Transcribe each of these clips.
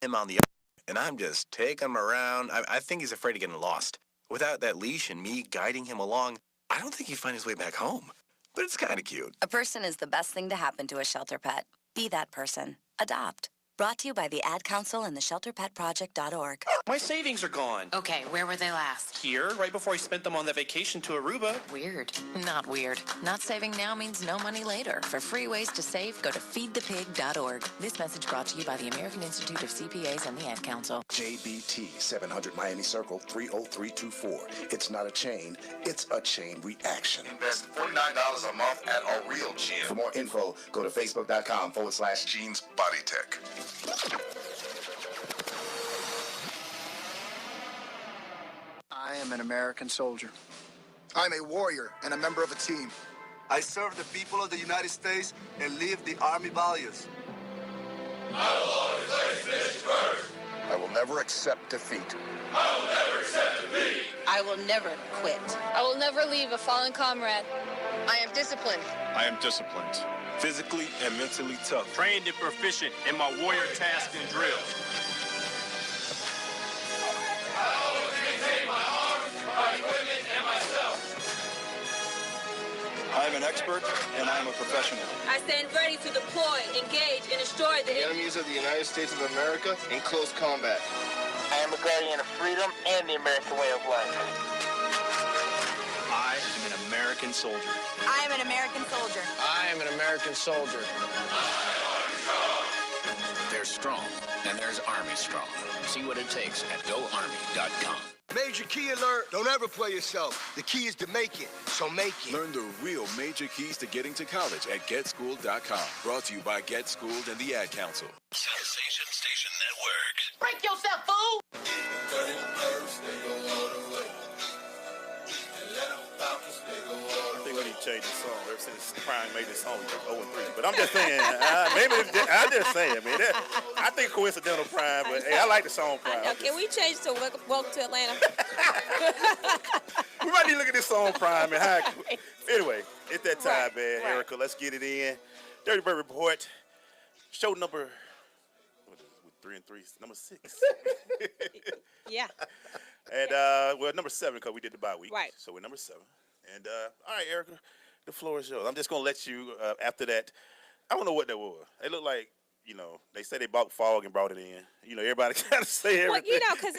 him on the and I'm just taking him around. I think he's afraid of getting lost. Without that leash and me guiding him along, I don't think he'd find his way back home. But it's kind of cute. A person is the best thing to happen to a shelter pet. Be that person. Adopt. Brought to you by the Ad Council and the ShelterPetProject.org. My savings are gone. Okay, where were they last? Here, right before I spent them on that vacation to Aruba. Weird. Not weird. Not saving now means no money later. For free ways to save, go to feedthepig.org. This message brought to you by the American Institute of CPAs and the Ad Council. JBT 700 Miami Circle 30324. It's not a chain, it's a chain reaction. Invest $49 a month at a real gym. For more info, go to facebook.com/Jeans Body Tech. I am an American soldier. I'm a warrior and a member of a team. I serve the people of the United States and live the Army values. I will always place mission first. I will never accept defeat. I will never accept defeat. I will never quit. I will never leave a fallen comrade. I am disciplined. I am disciplined. Physically and mentally tough. Trained and proficient in my warrior task and drill. I always maintain my arms, my equipment, and myself. I am an expert and I am a professional. I stand ready to deploy, engage, and destroy the enemies of the United States of America in close combat. I am a guardian of freedom and the American way of life. I am an American soldier. I am an American soldier. I am an American soldier. There's strong, and there's Army strong. See what it takes at GoArmy.com. Major key alert. Don't ever play yourself. The key is to make it, so make it. Learn the real major keys to getting to college at GetSchooled.com. Brought to you by Get Schooled and the Ad Council. Sensation Station Network. Break yourself, fool! I think we need to change the song. Ever since Prime made this song, we went 0-3. But I'm just saying, I'm just saying, man. I think coincidental Prime, but hey, I like the song Prime. Can we change to Welcome to Atlanta? We might need to look at this song Prime and how. Anyway, it's that time, man. Right. Erica, let's get it in. Dirty Bird Report, show number. What is it, 3 and 3, number 6. Yeah. And well, number 7 because we did the bye week. Right. So we're number 7. And all right, Erica, the floor is yours. I'm just gonna let you after that. I don't know what that was. It looked like, they say they bought fog and brought it in. Everybody kind of say everything. Well, because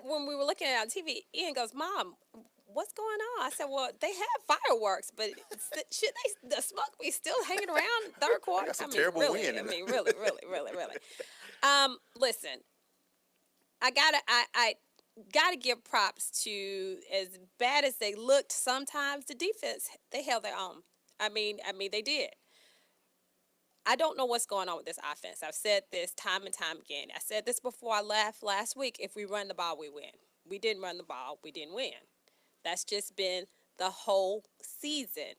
when we were looking at it on TV, Ian goes, "Mom, what's going on?" I said, "Well, they have fireworks, but should the smoke be still hanging around third quarter?" That's a terrible win. Really. Listen, I gotta give props to, as bad as they looked sometimes, the defense, they held their own. I mean they did. I don't know what's going on with this offense. I've said this time and time again. I said this before I left last week. If we run the ball, we win. We didn't run the ball, we didn't win. That's just been the whole season.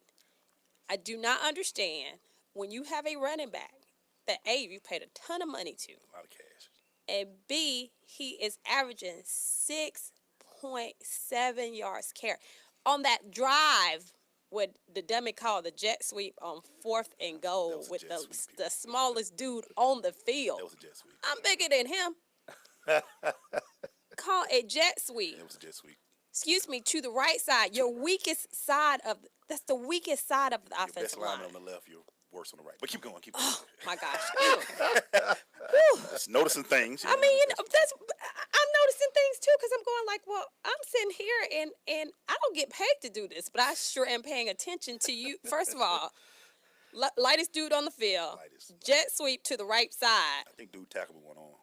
I do not understand when you have a running back that A, you paid a ton of money to. A lot of cash. And B, he is averaging 6.7 yards carry. On that drive, what the dummy called the jet sweep on 4th and goal with the smallest dude on the field. That was a jet sweep. I'm bigger than him. Call a jet sweep. It was a jet sweep. Excuse me, to the right side. Your weakest side that's the weakest side of the offensive line. Best line on the left, you're worse on the right. But keep going. Oh, my gosh. Just noticing things. I'm noticing things too, because I'm going like, well, I'm sitting here and I don't get paid to do this, but I sure am paying attention to you. First of all, lightest dude on the field, jet sweep to the right side. I think dude tackled one on.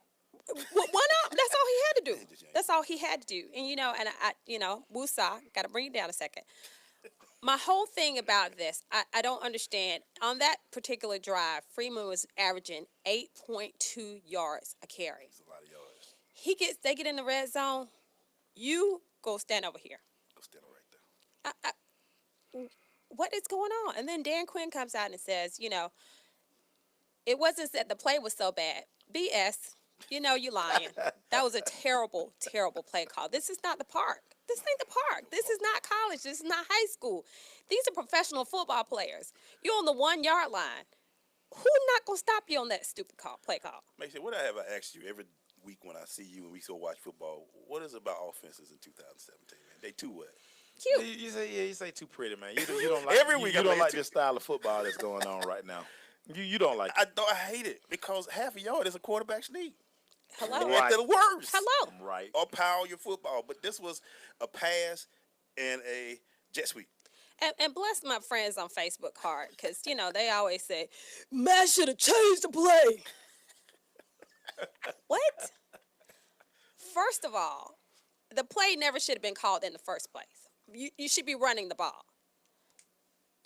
One up. That's all he had to do. That's all he had to do. And I woosah, got to bring it down a second. My whole thing about this, I don't understand. On that particular drive, Freeman was averaging 8.2 yards a carry. That's a lot of yards. They get in the red zone. You go stand over here. Go stand right there. What is going on? And then Dan Quinn comes out and says, it wasn't that the play was so bad. BS. You're lying. That was a terrible, terrible play call. This is not the park. This ain't the park. This is not college. This is not high school. These are professional football players. You're on the 1 yard line. Who's not going to stop you on that stupid play call? Mason, what have I asked you every week when I see you and we still watch football. What is it about offenses in 2017, man? They too what? Cute. You say too pretty, man. You don't like Every week you don't like too. this style of football that's going on right now. You don't like it. I hate it because half of y'all is a quarterback sneak. Hello. At the worst. Hello. Right. Or power your football. But this was a pass and a jet sweep. And bless my friends on Facebook hard, because, you know, they always say, Matt should have changed the play. What? First of all, the play never should have been called in the first place. You should be running the ball.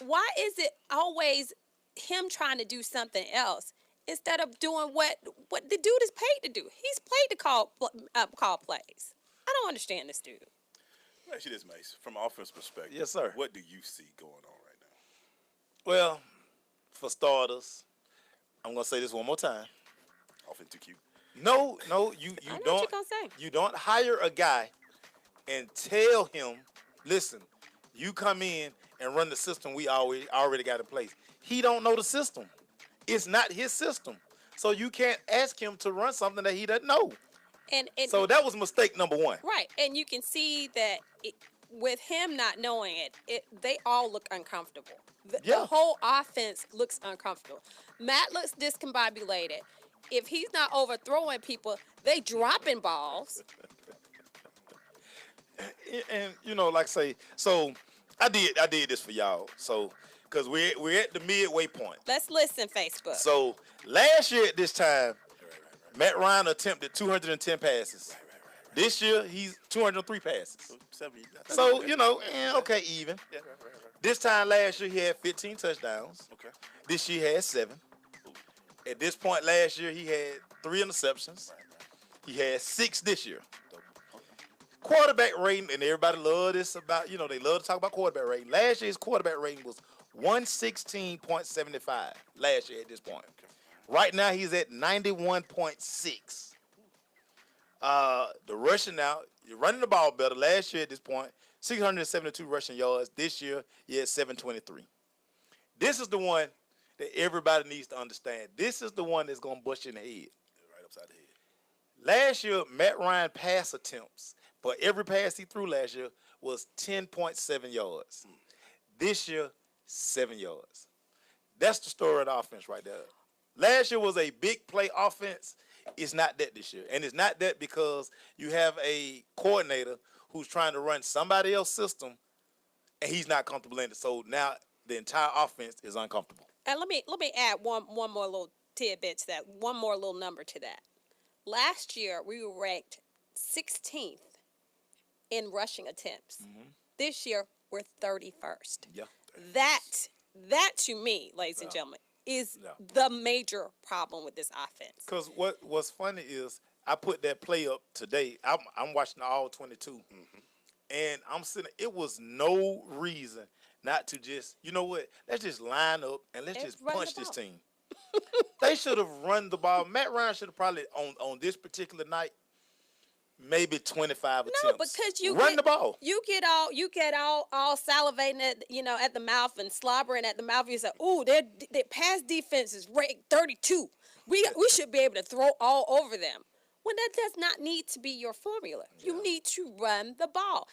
Why is it always him trying to do something else instead of doing what the dude is paid to do? He's paid to call plays. I don't understand this dude. Actually, this, Mace, from an offense perspective. Yes, sir. What do you see going on right now? Well, for starters, I'm gonna say this one more time. Offense too cute. No, you I know don't. what you're gonna say. You don't hire a guy and tell him, listen, you come in and run the system we already got in place. He don't know the system. It's not his system. So you can't ask him to run something that he doesn't know. And so that was mistake number one. Right, and you can see that with him not knowing it, they all look uncomfortable. The whole offense looks uncomfortable. Matt looks discombobulated. If he's not overthrowing people, they dropping balls. And you know, like I say, so I did this for y'all. So because we're at the midway point. Let's listen, Facebook. So last year at this time, Matt Ryan attempted 210 passes. This year, he's 203 passes. So, you know, okay, even. This time last year, he had 15 touchdowns. Okay. This year, he had 7. At this point last year, he had 3 interceptions. He had 6 this year. Quarterback rating, and everybody love this about, you know, they love to talk about quarterback rating. Last year's quarterback rating was 116.75 last year at this point. Right now, he's at 91.6. The rushing now, you're running the ball better. Last year at this point, 672 rushing yards. This year, you're at 723. This is the one that everybody needs to understand. This is the one that's going to bust you in the head. Right upside the head. Last year, Matt Ryan pass attempts for every pass he threw last year was 10.7 yards. This year, 7 yards. That's the story of the offense right there. Last year was a big play offense. It's not that this year. And it's not that because you have a coordinator who's trying to run somebody else's system and he's not comfortable in it. So now the entire offense is uncomfortable. And let me add one more little tidbit to that, one more little number to that. Last year, we were ranked 16th in rushing attempts. Mm-hmm. This year, we're 31st. Yeah. That to me, ladies and gentlemen, is the major problem with this offense. Because what's funny is I put that play up today. I'm watching all 22. Mm-hmm. And I'm sitting, it was no reason not to just, you know what, let's just line up and let's just punch this team. They should have run the ball. Matt Ryan should have probably, on this particular night, maybe 25 attempts. No, because you run the ball. You get all salivating at the mouth and slobbering at the mouth. You say, "Ooh, their pass defense is ranked 32. We should be able to throw all over them." When that does not need to be your formula. You need to run the ball.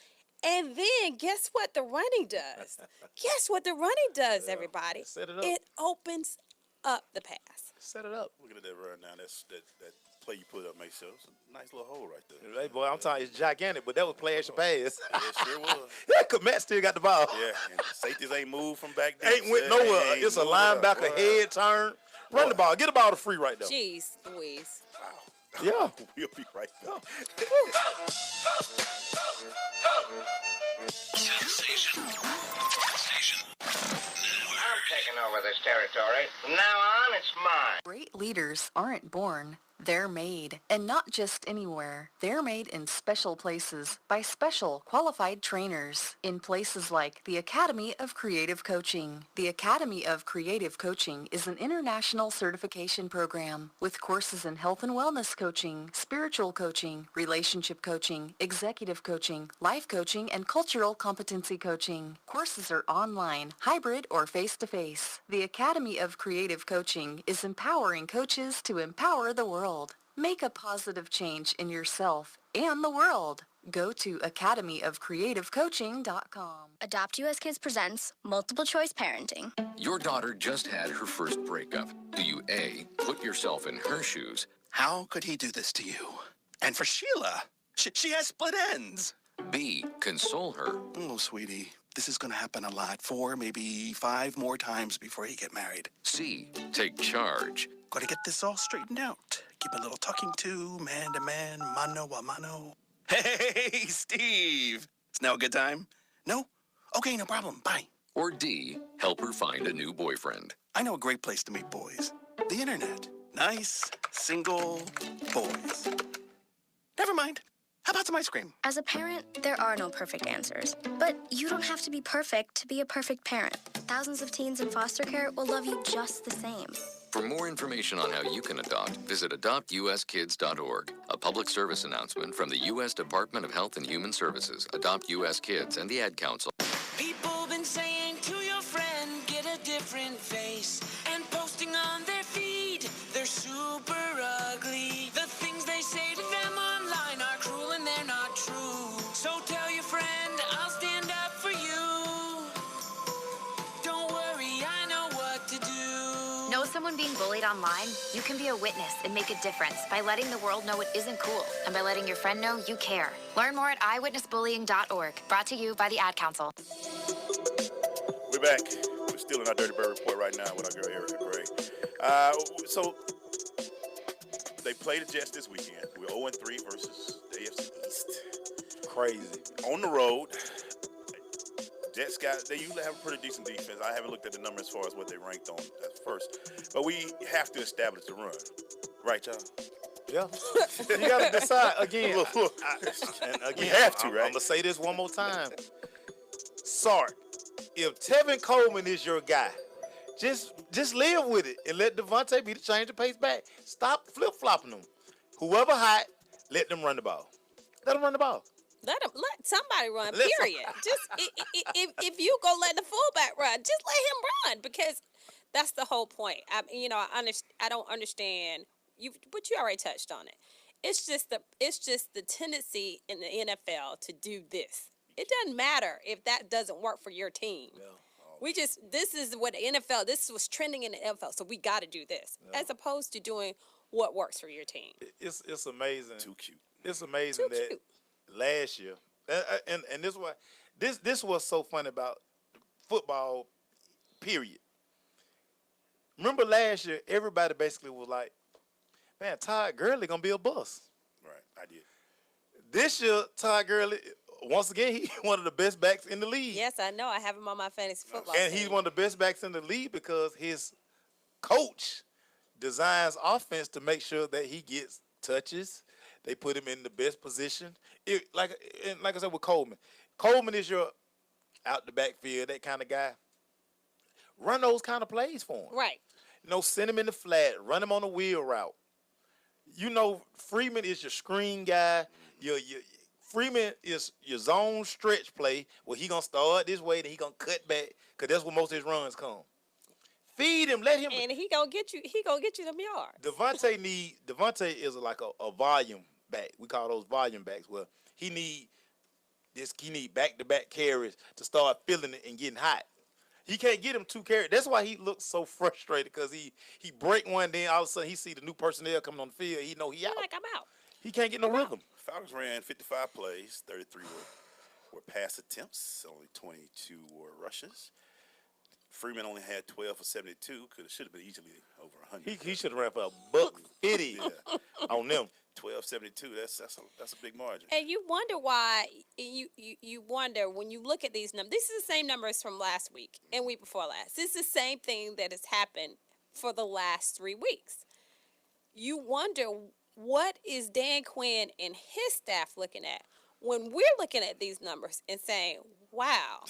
And then guess what the running does? Guess what the running does, everybody? Set it up. It opens up the pass. Set it up. Look at that run now. That play you put up makes sense. A nice little hole right there. Hey, boy, I'm telling you, it's gigantic, but that was play action pass. Yeah, it sure was. Yeah, because Matt still got the ball. Yeah, and safeties ain't moved from back there. Ain't went nowhere. It's a linebacker head turn. Run the ball. Get the ball to free right there. Jeez Louise. Yeah. We'll be right back. Sensation. I'm taking over this territory. From now on, it's mine. Great leaders aren't born. They're made, and not just anywhere. They're made in special places by special qualified trainers in places like the Academy of Creative Coaching. The Academy of Creative Coaching is an international certification program with courses in health and wellness coaching, spiritual coaching, relationship coaching, executive coaching, life coaching, and cultural competency coaching. Courses are online, hybrid, or face-to-face. The Academy of Creative Coaching is empowering coaches to empower the world. Make a positive change in yourself and the world. Go to academyofcreativecoaching.com. Adopt US Kids presents Multiple Choice Parenting. Your daughter just had her first breakup. Do you A, put yourself in her shoes? How could he do this to you? And for Sheila, she has split ends. B, console her? Oh, sweetie, this is going to happen a lot. 4, maybe 5 more times before you get married. C, take charge? Got to get this all straightened out. Keep a little talking to, man to man, mano a mano. Hey, Steve. It's now a good time? No? Okay, no problem. Bye. Or D, help her find a new boyfriend? I know a great place to meet boys. The internet. Nice, single boys. Never mind. How about some ice cream? As a parent, there are no perfect answers. But you don't have to be perfect to be a perfect parent. Thousands of teens in foster care will love you just the same. For more information on how you can adopt, visit adoptuskids.org. A public service announcement from the U.S. Department of Health and Human Services, Adopt U.S. Kids, and the Ad Council. People been saying to your friend, get a different face, and posting on their feed, they're super ugly. The things they say to them online are cruel and they're not true. So tell your friend, I'll stand up for you. Don't worry, I know what to do. Know someone being bullied online? You can be a witness and make a difference by letting the world know it isn't cool and by letting your friend know you care. Learn more at eyewitnessbullying.org. Brought to you by the Ad Council. We're back. We're still in our Dirty Bird Report right now with our girl Erica Gray. So they play the Jets this weekend. We're 0-3 versus the AFC East. Crazy. On the road. Jets they usually have a pretty decent defense. I haven't looked at the number as far as what they ranked on at first. But we have to establish the run. Right, y'all? Yeah. You got to decide again. Look. And again, We have to, I'm right? going to say this one more time. Sark, if Tevin Coleman is your guy, just live with it and let Devontae be the change of pace back. Stop flip-flopping them. Whoever hot, let them run the ball. Let them run the ball. Let somebody run. Let Period. Just if you go let the fullback run, just let him run because that's the whole point. I don't understand you, but you already touched on it. It's just the tendency in the NFL to do this. It doesn't matter if that doesn't work for your team. Yeah. This is what the NFL. This was trending in the NFL, so we got to do this as opposed to doing what works for your team. It's amazing. Too cute. It's amazing that last year, and this why this was so funny about football. Period. Remember last year, everybody basically was like, "Man, Todd Gurley gonna be a bust." Right, I did. This year, Todd Gurley, once again, he's one of the best backs in the league. Yes, I know. I have him on my fantasy football And team. he's one of the best backs in the league because his coach designs offense to make sure that he gets touches. They put him in the best position. Like I said with Coleman. Coleman is your out the backfield, that kind of guy. Run those kind of plays for him. Right. Send him in the flat. Run him on a wheel route. Freeman is your screen guy. Freeman is your zone stretch play where he gonna start this way, then he gonna cut back because that's where most of his runs come. Feed him, let him. And he gonna get you. He gonna get you them yards. Devontae is like a volume back. We call those volume backs. Well, he need back-to-back carries to start feeling it and getting hot. He can't get him 2 carries. That's why he looks so frustrated because he break one, then all of a sudden he see the new personnel coming on the field. He know he out. Like I'm out. He can't get no rhythm. Falcons ran 55 plays, 33 were pass attempts, only 22 were rushes. Freeman only had 12 for 72. Should have been easily over 100. He should have ran for $150 on them. 12.72. That's a big margin. And you wonder why. You wonder when you look at these numbers. This is the same numbers from last week and week before last. This is the same thing that has happened for the last 3 weeks. You wonder what is Dan Quinn and his staff looking at when we're looking at these numbers and saying, "Wow,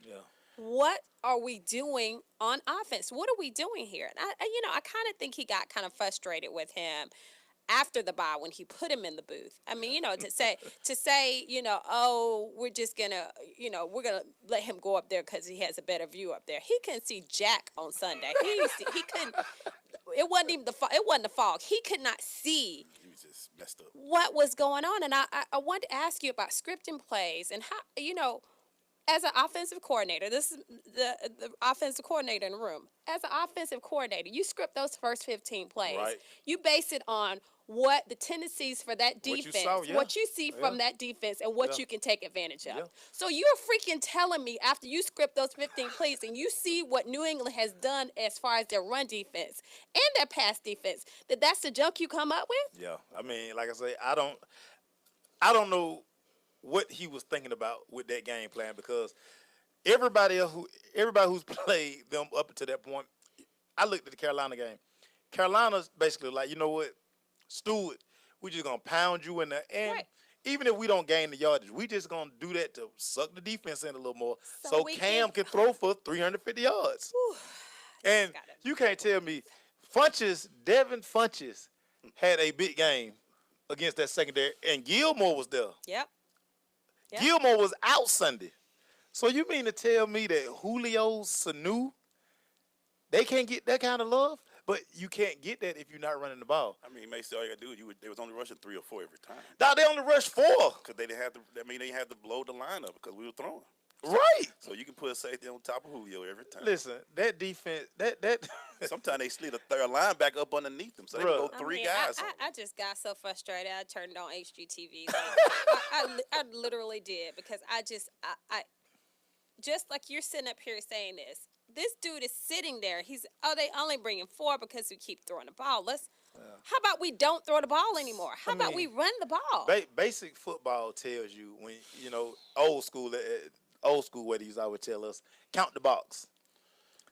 yeah, what are we doing on offense? What are we doing here?" And I kind of think he got kind of frustrated with him after the bye when he put him in the booth. I mean, to say, oh, we're just gonna, we're gonna let him go up there because he has a better view up there. He couldn't see Jack on Sunday. He couldn't. it wasn't even it wasn't the fog. He could not see. He was just messed up. What was going on? And I wanted to ask you about scripting plays and how, as an offensive coordinator, this is the offensive coordinator in the room. As an offensive coordinator, you script those first 15 plays. Right. You base it on what the tendencies for that defense, what you see from that defense, and what you can take advantage of. So you're freaking telling me after you script those 15 plays and you see what New England has done as far as their run defense and their pass defense, that's the junk you come up with? Yeah. I mean, like I say, I don't know what he was thinking about with that game plan, because everybody who's played them up until that point, I looked at the Carolina game. Carolina's basically like, you know what, Stewart, we're just gonna pound you in there, and even if we don't gain the yardage, we just gonna do that to suck the defense in a little more, so Cam can throw for 350 yards. And you can't tell me Devon Funches had a big game against that secondary, and Gilmore was there. Yep. Gilmore was out Sunday. So you mean to tell me that Julio, Sanu, they can't get that kind of love? But you can't get that if you're not running the ball. I mean, Mason, all you got to do is they was only rushing 3 or 4 every time. Now they only rushed 4. Because they didn't have to. I mean, they had to blow the line up because we were throwing. Right. So you can put a safety on top of Julio every time. Listen, that defense, that sometimes they slid a third linebacker up underneath them, so they go 3 guys. I just got so frustrated. I turned on HGTV. I literally did, because I just like you're sitting up here saying this. This dude is sitting there. They only bringing 4 because we keep throwing the ball. How about we don't throw the ball anymore? How about we run the ball? Basic football tells you, when old school way they used to always tell us, count the box.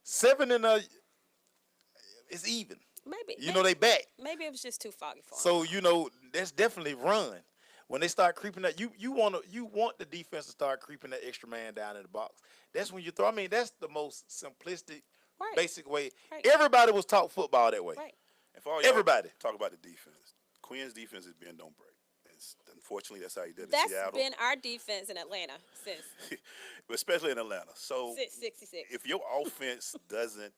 7 and it's even. Maybe they back. Maybe it was just too foggy for him. So that's definitely run. When they start creeping that, you want the defense to start creeping that extra man down in the box. That's when you throw. I mean, that's the most simplistic, basic way. Right. Everybody was taught football that way. Right. And for all everybody talk about the defense. Quinn's defense is bend don't break. Unfortunately, that's how he did it in That's Seattle. been our defense in Atlanta since. Especially in Atlanta. So 66. If your offense doesn't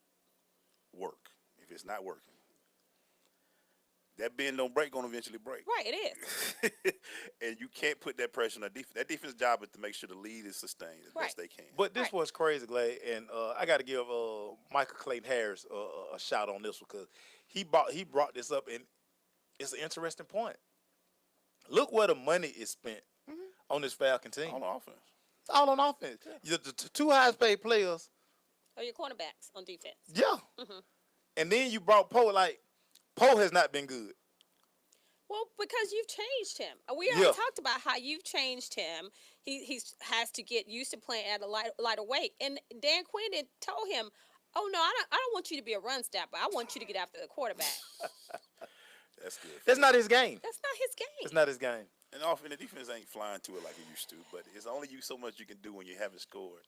work, if it's not working, that bend don't break going to eventually break. Right, it is. And you can't put that pressure on that defense. That defense's job is to make sure the lead is sustained as best they can. But this was crazy, Glad, and I got to give Michael Clayton Harris a shout on this one, because he brought this up, and it's an interesting point. Look where the money is spent on this Falcon team. On offense. All on offense. The 2 highest paid players. Or your cornerbacks on defense. Yeah. And then you brought Poe. Like, Poe has not been good. Well, because you've changed him. We already talked about how you've changed him. He has to get used to playing at a lighter weight. And Dan Quinn told him, "Oh no, I don't want you to be a run stopper. I want you to get after the quarterback." That's good. That's not his game. That's not his game. It's not his game. And often the defense ain't flying to it like it used to, but it's only so much you can do when you haven't scored.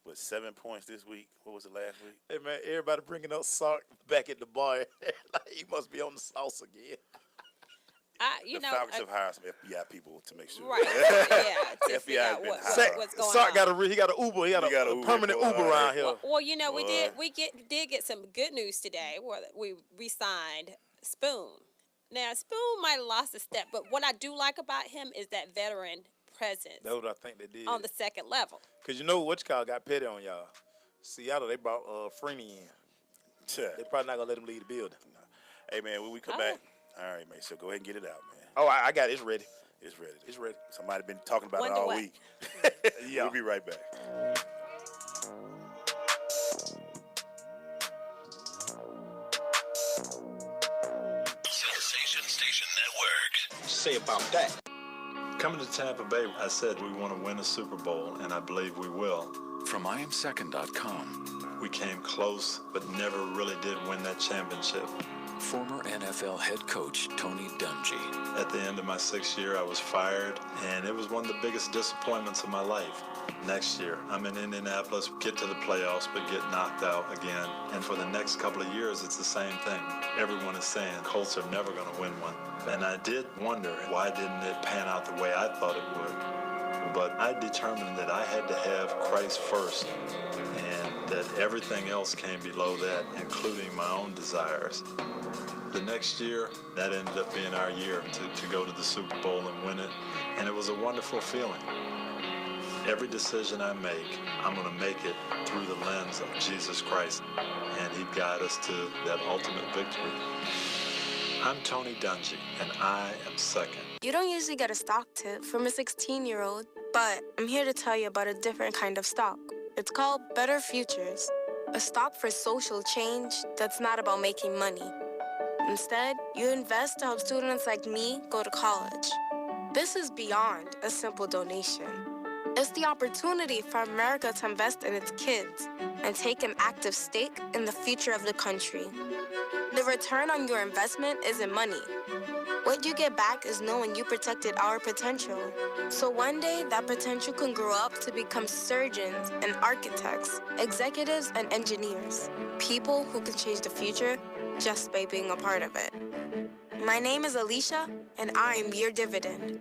But 7 points this week. What was it last week? Hey man, everybody bringing up Sark back at the bar. Like he must be on the sauce again. The Falcons have hired some FBI people to make sure. Right. Yeah. FBI has been hired. What's going Sark on. he got an Uber. He got a permanent Uber around here. Well, we did get some good news today. Where we signed Spoon. Now Spoon might have lost a step, but what I do like about him is that veteran presence. That's what I think they did on the second level. Because what you call got petty on y'all. Seattle, they brought Freeney in. They probably not gonna let him leave the building. No. Hey man, when we come back, all right, man. So go ahead and get it out, man. Oh, I got it. It's ready. It's ready. It's ready. Somebody been talking about it all week. Yeah. We'll be right back. Sensation Station Network. Say about that. Coming to Tampa Bay, I said we want to win a Super Bowl, and I believe we will. From IamSecond.com. We came close, but never really did win that championship. Former NFL head coach Tony Dungy. At the end of my 6th year, I was fired, and it was one of the biggest disappointments of my life. Next year, I'm in Indianapolis, get to the playoffs, but get knocked out again. And for the next couple of years, it's the same thing. Everyone is saying Colts are never going to win one. And I did wonder, why didn't it pan out the way I thought it would? But I determined that I had to have Christ first. And that everything else came below that, including my own desires. The next year, that ended up being our year to go to the Super Bowl and win it, and it was a wonderful feeling. Every decision I make, I'm going to make it through the lens of Jesus Christ, and He'd guide us to that ultimate victory. I'm Tony Dungy, and I am second. You don't usually get a stock tip from a 16-year-old, but I'm here to tell you about a different kind of stock. It's called Better Futures, a stock for social change that's not about making money. Instead, you invest to help students like me go to college. This is beyond a simple donation. It's the opportunity for America to invest in its kids and take an active stake in the future of the country. The return on your investment isn't money. What you get back is knowing you protected our potential. So one day, that potential can grow up to become surgeons and architects, executives and engineers, people who can change the future just by being a part of it. My name is Alicia, and I'm your dividend.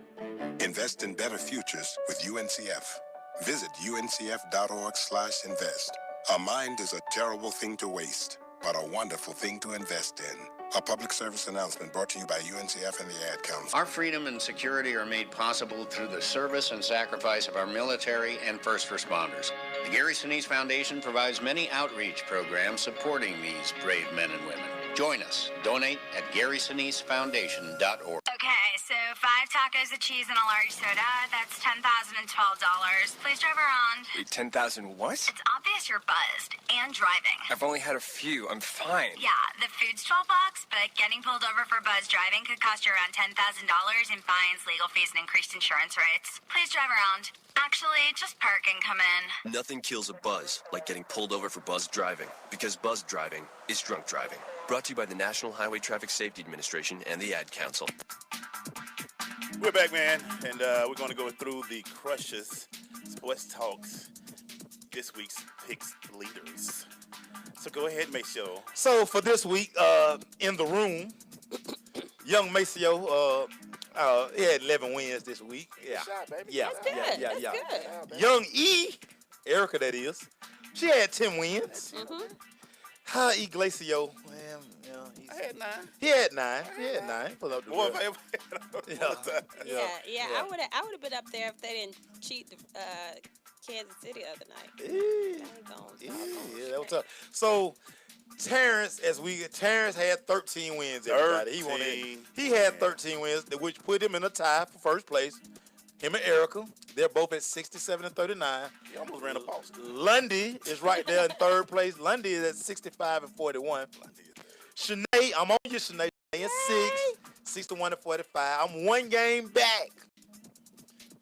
Invest in better futures with UNCF. Visit uncf.org/invest. A mind is a terrible thing to waste, but a wonderful thing to invest in. A public service announcement brought to you by UNCF and the Ad Council. Our freedom and security are made possible through the service and sacrifice of our military and first responders. The Gary Sinise Foundation provides many outreach programs supporting these brave men and women. Join us. Donate at GarySiniseFoundation.org. Okay, so 5 tacos of cheese and a large soda. That's $10,012. Please drive around. Wait, 10,000 what? It's obvious you're buzzed and driving. I've only had a few. I'm fine. Yeah, the food's $12, but getting pulled over for buzz driving could cost you around $10,000 in fines, legal fees, and increased insurance rates. Please drive around. Actually, just park and come in. Nothing kills a buzz like getting pulled over for buzz driving, because buzz driving is drunk driving. Brought to you by the National Highway Traffic Safety Administration and the Ad Council. We're back, man, and we're going to go through the Crushes Sports Talks, this week's picks leaders. So go ahead, Maceo. So for this week, in the room, young Maceo, he had 11 wins this week. Yeah, shot, baby. Yeah, That's good. yeah. That's good. Young E, Erica, that is, she had 10 wins. Mm-hmm. Hi, Iglecio. Well, I had 9. He had 9. Pull up the Boy, real. Yeah. I would have been up there if they didn't cheat Kansas City the other night. Yeah, that was tough. So Terrence had 13 wins. Everybody, he had 13 wins, which put him in a tie for first place. Him and Erica, they're both at 67 and 39. He almost ran a post. Lundy is right there in third place. Lundy is at 65 and 41. Shanae, I'm on you, Shanae. At 61 and 45. I'm one game back.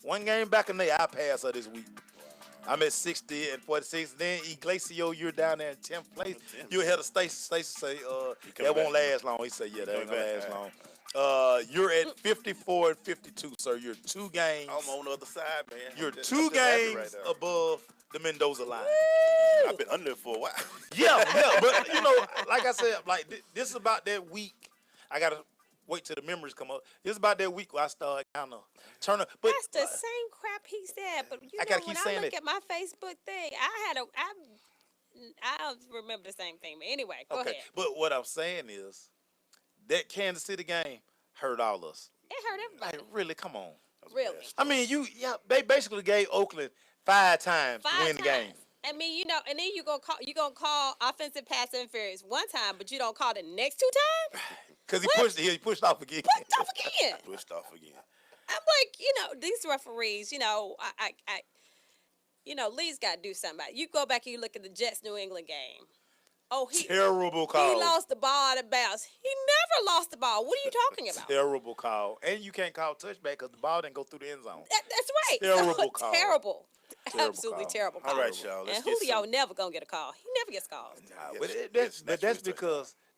One game back, and I pass her this week. I'm at 60 and 46. Then Iglecio, you're down there in 10th place. You ahead of Stacy. Stacy say, that won't last long. He said, yeah, that ain't gonna last long. You're at 54 and 52, sir. You're 2 games. I'm on the other side, man. You're 2 games above the Mendoza line. Woo! I've been under it for a while. Yeah, but like I said, this is about that week. I gotta wait till the memories come up. This is about that week where I start kind of turning. But that's the same crap he said. But when I look at my Facebook thing, I remember the same thing. But anyway, go ahead. But what I'm saying is that Kansas City game hurt all of us. It hurt everybody. Like, really, come on. Really? I mean, they basically gave Oakland 5 times to win the game. I mean, and then you gonna call offensive pass interference one time, but you don't call the next 2 times? Because he pushed off again. Pushed off again. I'm like, these referees, Lee's got to do something about it. You go back and you look at the Jets New England game. Oh, terrible call. He lost the ball out of bounds. He never lost the ball. What are you talking about? Terrible call. And you can't call touchback because the ball didn't go through the end zone. That's right. Terrible call. Terrible. Absolutely terrible call. All right, y'all. And Julio never gonna get a call. He never gets calls.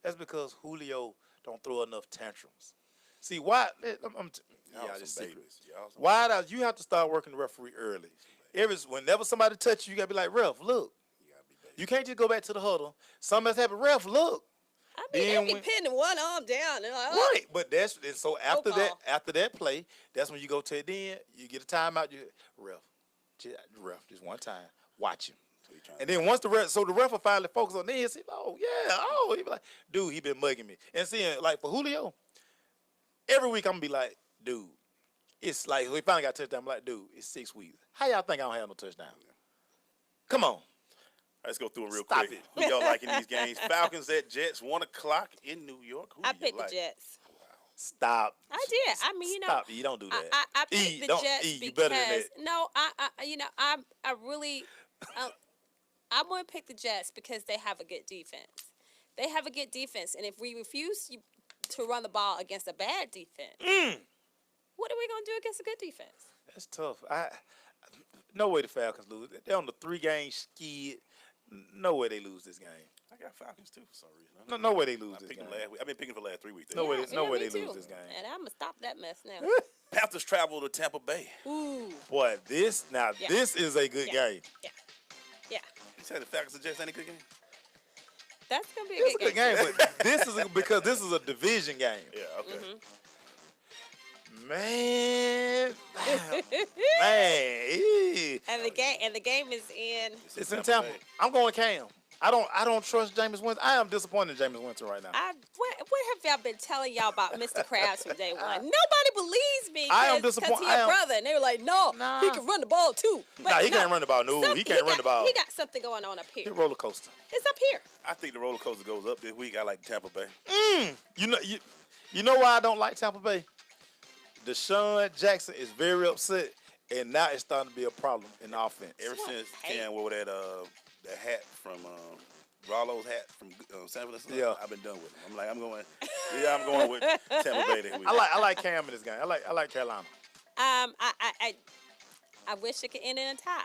That's because Julio don't throw enough tantrums. See why? Why you have to start working the referee early? Whenever somebody touches you, gotta be like, ref, look. You can't just go back to the huddle. Something else happened. Ref, look. I mean, they be pinning one arm down. And right, but after that play, that's when you go to it. Then you get a timeout. Ref, just one time. Watch him. And then once the ref will finally focus on this, he be like, oh, yeah, oh. He be like, dude, he been mugging me. And seeing, like, for Julio, every week I'm going to be like, dude, it's like, we finally got a touchdown. I'm like, dude, it's 6 weeks. How y'all think I don't have no touchdown? Come on. Let's go through them real quick. Who y'all liking these games? Falcons at Jets, 1 o'clock in New York. Who I do you picked like? the Jets. Stop. I did. I mean, you know. Stop. You don't do that. I picked the Jets you better than because that. no, I really, I want to pick the Jets because they have a good defense. They have a good defense, and if we refuse to run the ball against a bad defense, what are we gonna do against a good defense? That's tough. No way the Falcons lose. They're on the 3-game skid. No way they lose this game. I got Falcons too for some reason. No way they lose this game. I've been picking for the last 3 weeks. No way they lose this game. And I'm gonna stop that mess now. Panthers travel to Tampa Bay. Ooh. Boy, this is a good game. Yeah. You said the Falcons and Jets ain't a good game? That's gonna be It's a good game, but this is because this is a division game. Yeah, okay. Man. And the game is in. It's in Tampa. I'm going Cam. I don't trust Jameis Winston. I am disappointed in Jameis Winston right now. What have y'all been telling y'all about Mr. Krabs from day one? Nobody believes me. I am disappointed. Because he's your brother, and they were like, "No, he can run the ball too." But he can't run the ball. No, he can't run the ball. He got something going on up here. He's a roller coaster. It's up here. I think the roller coaster goes up this week. I like Tampa Bay. You know why I don't like Tampa Bay? Deshaun Jackson is very upset, and now it's starting to be a problem in the offense. Ever since Cam wore that hat from Rollo's hat from San Francisco, I've been done with him. I'm going with Tampa Bay this week. I like Cam in this game. I like Carolina. I wish it could end in a tie.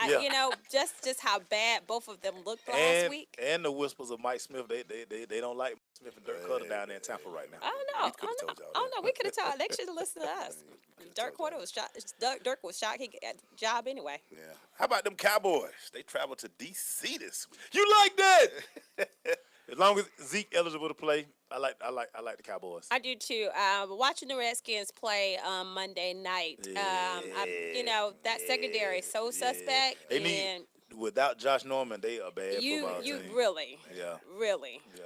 You know, just how bad both of them looked last week. And the whispers of Mike Smith, they don't like Smith and Dirk Cutter down there in Tampa right now. Oh no, we could have told. They should have listened to us. Dirk was shocked. Dirk was shocked. He got the job anyway. Yeah. How about them Cowboys? They travel to D.C. this week. You like that? As long as Zeke eligible to play, I like the Cowboys. I do too. Watching the Redskins play Monday night, that secondary is so suspect. Without Josh Norman, they are bad football team.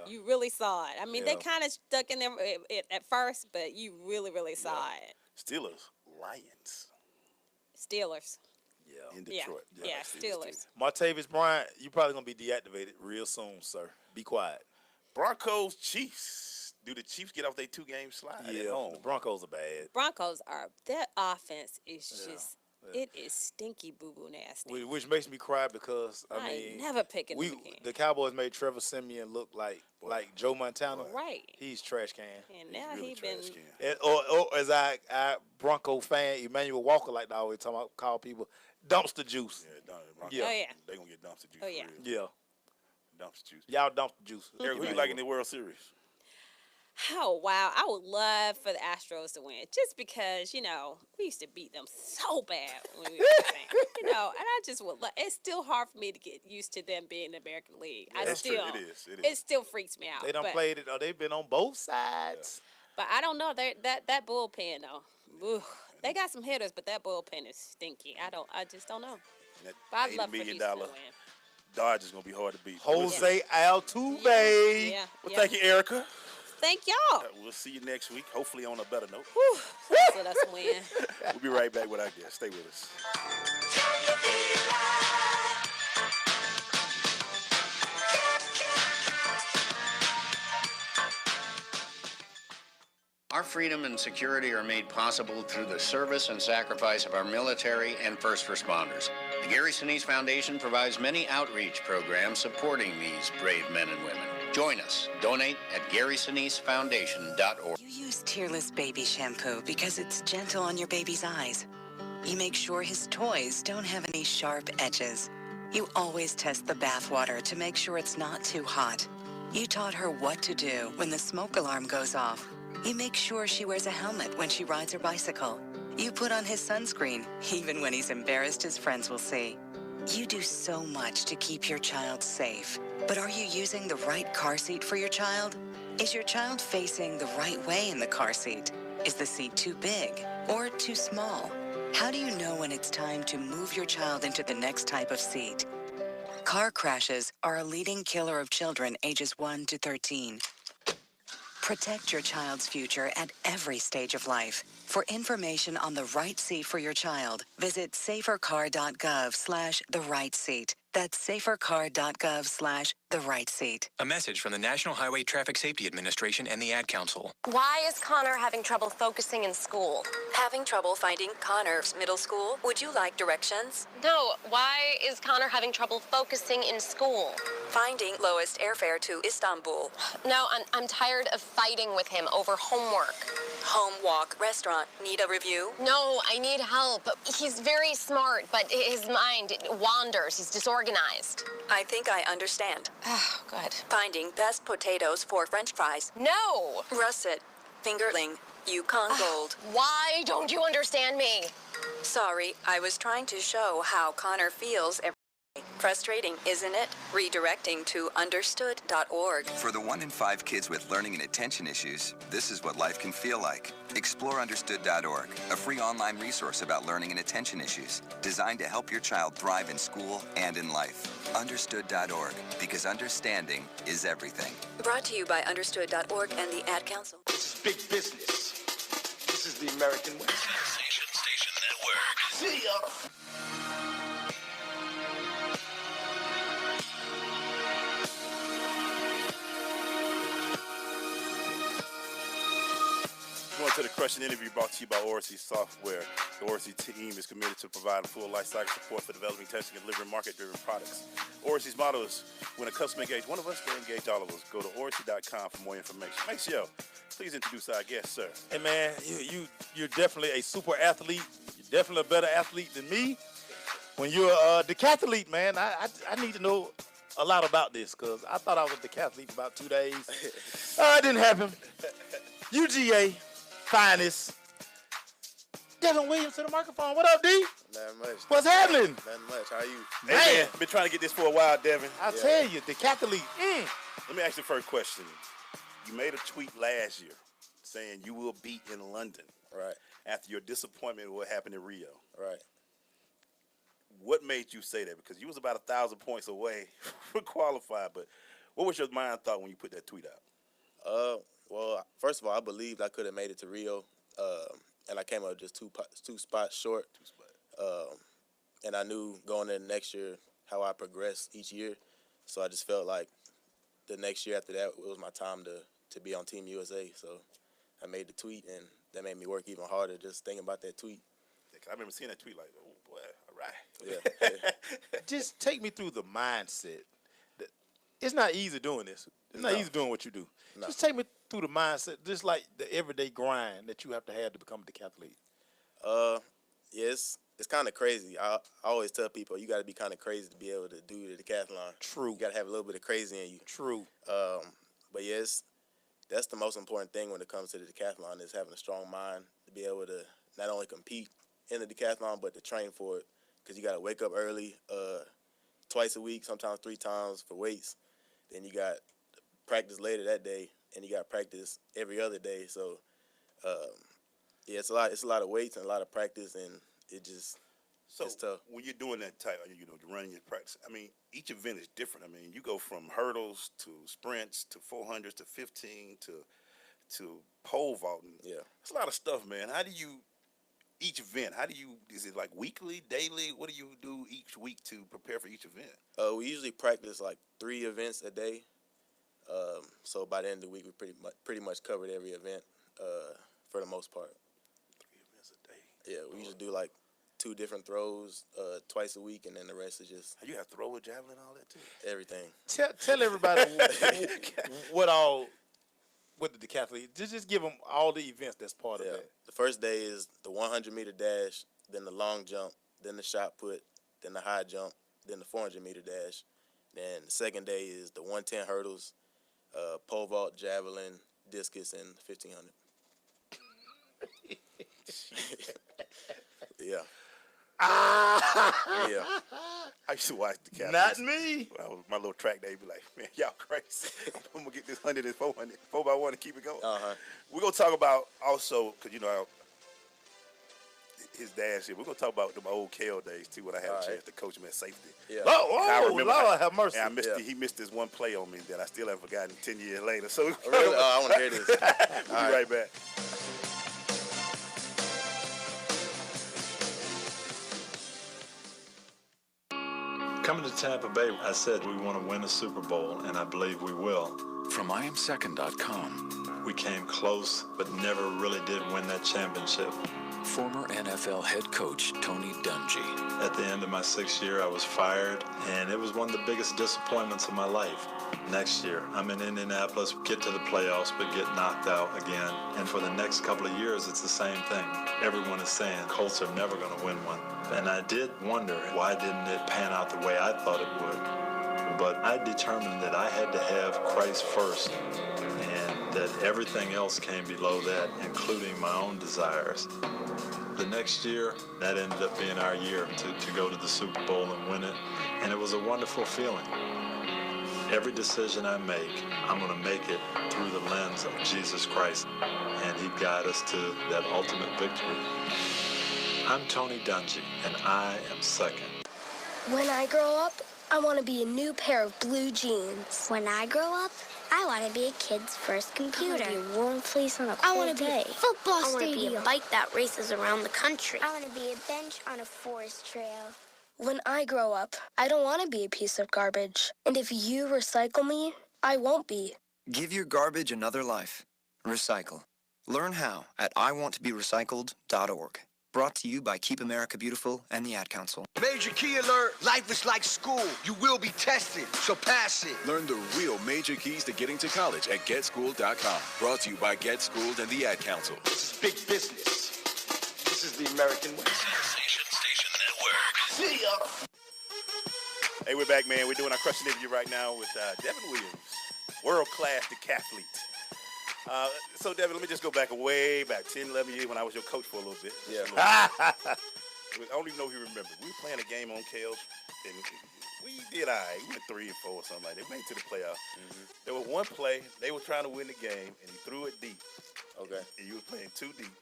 You really saw it. I mean, they kind of stuck in there at first, but you really saw it. Steelers, Lions. Steelers. In Detroit. Yeah, Steelers. Martavis Bryant, you probably going to be deactivated real soon, sir. Be quiet. Broncos, Chiefs. Do the Chiefs get off their 2-game slide at home? The Broncos are bad. Their offense is just, it is stinky boo-boo nasty. Which makes me cry because, I mean. Never picking them again. The Cowboys made Trevor Siemian look like Joe Montana. Right. He's trash can. And now he's been. Or as I Bronco fan, Emmanuel Walker, like I always call people, dumpster juice. Yeah. Oh, yeah. They're going to get dumpster juice. Oh, yeah. Yeah. Dumpster juice. Y'all dumpster juice. Eric, who you like in the World Series? Oh, wow. I would love for the Astros to win just because, we used to beat them so bad when we were playing. And I just would love. It's still hard for me to get used to them being in the American League. That's true. It is. It still freaks me out. They done played it, or they've been on both sides. But I don't know. That bullpen, though. Ooh, they got some hitters, but that bullpen is stinky. I just don't know. That but I'd love for Houston to win. Dodge is going to be hard to beat. Jose Altuve. Yeah. Well, thank you, Erica. Thank y'all. We'll see you next week, hopefully on a better note. Whew. Let us win. We'll be right back with our guest. Stay with us. Our freedom and security are made possible through the service and sacrifice of our military and first responders. The Gary Sinise Foundation provides many outreach programs supporting these brave men and women. Join us. Donate at GarySiniseFoundation.org. You use Tearless Baby Shampoo because it's gentle on your baby's eyes. You make sure his toys don't have any sharp edges. You always test the bath water to make sure it's not too hot. You taught her what to do when the smoke alarm goes off. You make sure she wears a helmet when she rides her bicycle. You put on his sunscreen, even when he's embarrassed his friends will see. You do so much to keep your child safe. But are you using the right car seat for your child? Is your child facing the right way in the car seat? Is the seat too big or too small? How do you know when it's time to move your child into the next type of seat? Car crashes are a leading killer of children ages 1 to 13. Protect your child's future at every stage of life. For information on the right seat for your child, visit safercar.gov/the-right-seat. That's safercar.gov/the-right-seat. A message from the National Highway Traffic Safety Administration and the Ad Council. Why is Connor having trouble focusing in school? Having trouble finding Connor's middle school? Would you like directions? No, why is Connor having trouble focusing in school? Finding lowest airfare to Istanbul. No, I'm tired of fighting with him over homework. Home, walk, restaurant. Need a review? No, I need help. He's very smart, but his mind wanders. He's disorganized. I think I understand. Oh, good. Finding best potatoes for French fries. No! Russet, fingerling, Yukon Gold. Why don't you understand me? Sorry, I was trying to show how Connor feels every day. Frustrating, isn't it? Redirecting to understood.org. For the 1 in 5 kids with learning and attention issues, this is what life can feel like. Explore understood.org, a free online resource about learning and attention issues, designed to help your child thrive in school and in life. Understood.org, because understanding is everything. Brought to you by understood.org and the Ad Council. This is big business. This is the American way. Sensation Station Network. See ya. Going to the Crushing Interview brought to you by Oracy Software. The Oracy team is committed to providing full lifecycle support for developing, testing, and delivering market-driven products. Oracy's motto is, when a customer engages one of us, they engage all of us. Go to Oracy.com for more information. Maceo, please introduce our guest, sir. Hey, man, you're definitely a super athlete. You're definitely a better athlete than me. When you're a decathlete, man, I need to know a lot about this, because I thought I was a decathlete for about 2 days. It didn't happen. UGA. Finest. Devon Williams to the microphone. What up, D? Not much. What's happening? Nothing much. How are you? Hey, man, I've been trying to get this for a while, Devon. I tell you, Decathlete. Let me ask you the first question. You made a tweet last year saying you will beat in London. Right. After your disappointment with what happened in Rio. Right. What made you say that? Because you was about 1,000 points away from qualified, but what was your mind thought when you put that tweet out? Well, first of all, I believed I could have made it to Rio, and I came up just two spots short. And I knew going in next year how I progressed each year, so I just felt like the next year after that it was my time to be on Team USA. So I made the tweet, and that made me work even harder just thinking about that tweet. Yeah, 'cause I remember seeing that tweet like, oh boy, all right. Yeah. Just take me through the mindset. It's not easy doing this. It's not easy doing what you do. No. Just take me through the mindset, just like the everyday grind that you have to become a decathlete. Yes, it's kind of crazy. I always tell people you got to be kind of crazy to be able to do the decathlon. True. You got to have a little bit of crazy in you. True. But yes, that's the most important thing when it comes to the decathlon is having a strong mind to be able to not only compete in the decathlon but to train for it, because you got to wake up early, twice a week, sometimes 3 times for weights. Then you got practice later that day, and you got practice every other day. So, yeah, it's a lot of weights and a lot of practice, and it's tough. When you're doing that type, running your practice, I mean, each event is different. I mean, you go from hurdles to sprints to 400s to 15 to pole vaulting. Yeah, it's a lot of stuff, man. Each event, is it like weekly, daily? What do you do each week to prepare for each event? We usually practice like 3 events a day. So by the end of the week, we pretty much covered every event for the most part. 3 events a day. Yeah, we usually do like 2 different throws twice a week, and then the rest is just. You have throw, javelin, all that too. Everything. Tell everybody what the decathlete. Just give them all the events that's part of that. The first day is the 100-meter dash, then the long jump, then the shot put, then the high jump, then the 400-meter dash. Then the second day is the 110 hurdles, pole vault, javelin, discus, and 1500. Yeah. Yeah. I used to watch the Decathlete. Not me. My little track day be like, man, y'all crazy. I'm going to get this 100 and 400, 4x1 and keep it going. Uh-huh. We're going to talk about also, because, his dad shit. We're gonna talk about them old Kale days too, when I had a chance to coach him at safety. Yeah. Lord have mercy. And he missed this one play on me that I still haven't forgotten 10 years later. So really? I want to hear this. We'll be right back. Coming to Tampa Bay, I said we want to win a Super Bowl, and I believe we will. From IamSecond.com. We came close, but never really did win that championship. Former NFL head coach Tony Dungy. At the end of my 6th year, I was fired, and it was one of the biggest disappointments of my life. Next year, I'm in Indianapolis, get to the playoffs, but get knocked out again. And for the next couple of years, it's the same thing. Everyone is saying Colts are never going to win one. And I did wonder, why didn't it pan out the way I thought it would? But I determined that I had to have Christ first, and that everything else came below that, including my own desires. The next year, that ended up being our year to go to the Super Bowl and win it, and it was a wonderful feeling. Every decision I make, I'm going to make it through the lens of Jesus Christ, and He'd guide us to that ultimate victory. I'm Tony Dungy, and I am second. When I grow up, I want to be a new pair of blue jeans. When I grow up, I want to be a kid's first computer. I want to be a warm fleece on a I cold want to be day. a football I want to be stadium. a bike that races around the country. I want to be a bench on a forest trail. When I grow up, I don't want to be a piece of garbage. And if you recycle me, I won't be. Give your garbage another life. Recycle. Learn how at iwanttoberecycled.org. Brought to you by Keep America Beautiful and the Ad Council. Major key alert. Life is like school. You will be tested, so pass it. Learn the real major keys to getting to college at GetSchooled.com. Brought to you by GetSchooled and the Ad Council. This is big business. This is the American way. Sensation Network. See ya. Hey, we're back, man. We're doing our crushing interview right now with Devon Williams, world-class decathlete. So, Devin, let me just go back 10, 11 years when I was your coach for a little bit. Yeah. I don't even know if you remember. We were playing a game on Kale, and we did all right. We went 3 and 4 or something like that. We made it to the playoffs. Mm-hmm. There was one play. They were trying to win the game, and he threw it deep. Okay. And you were playing too deep,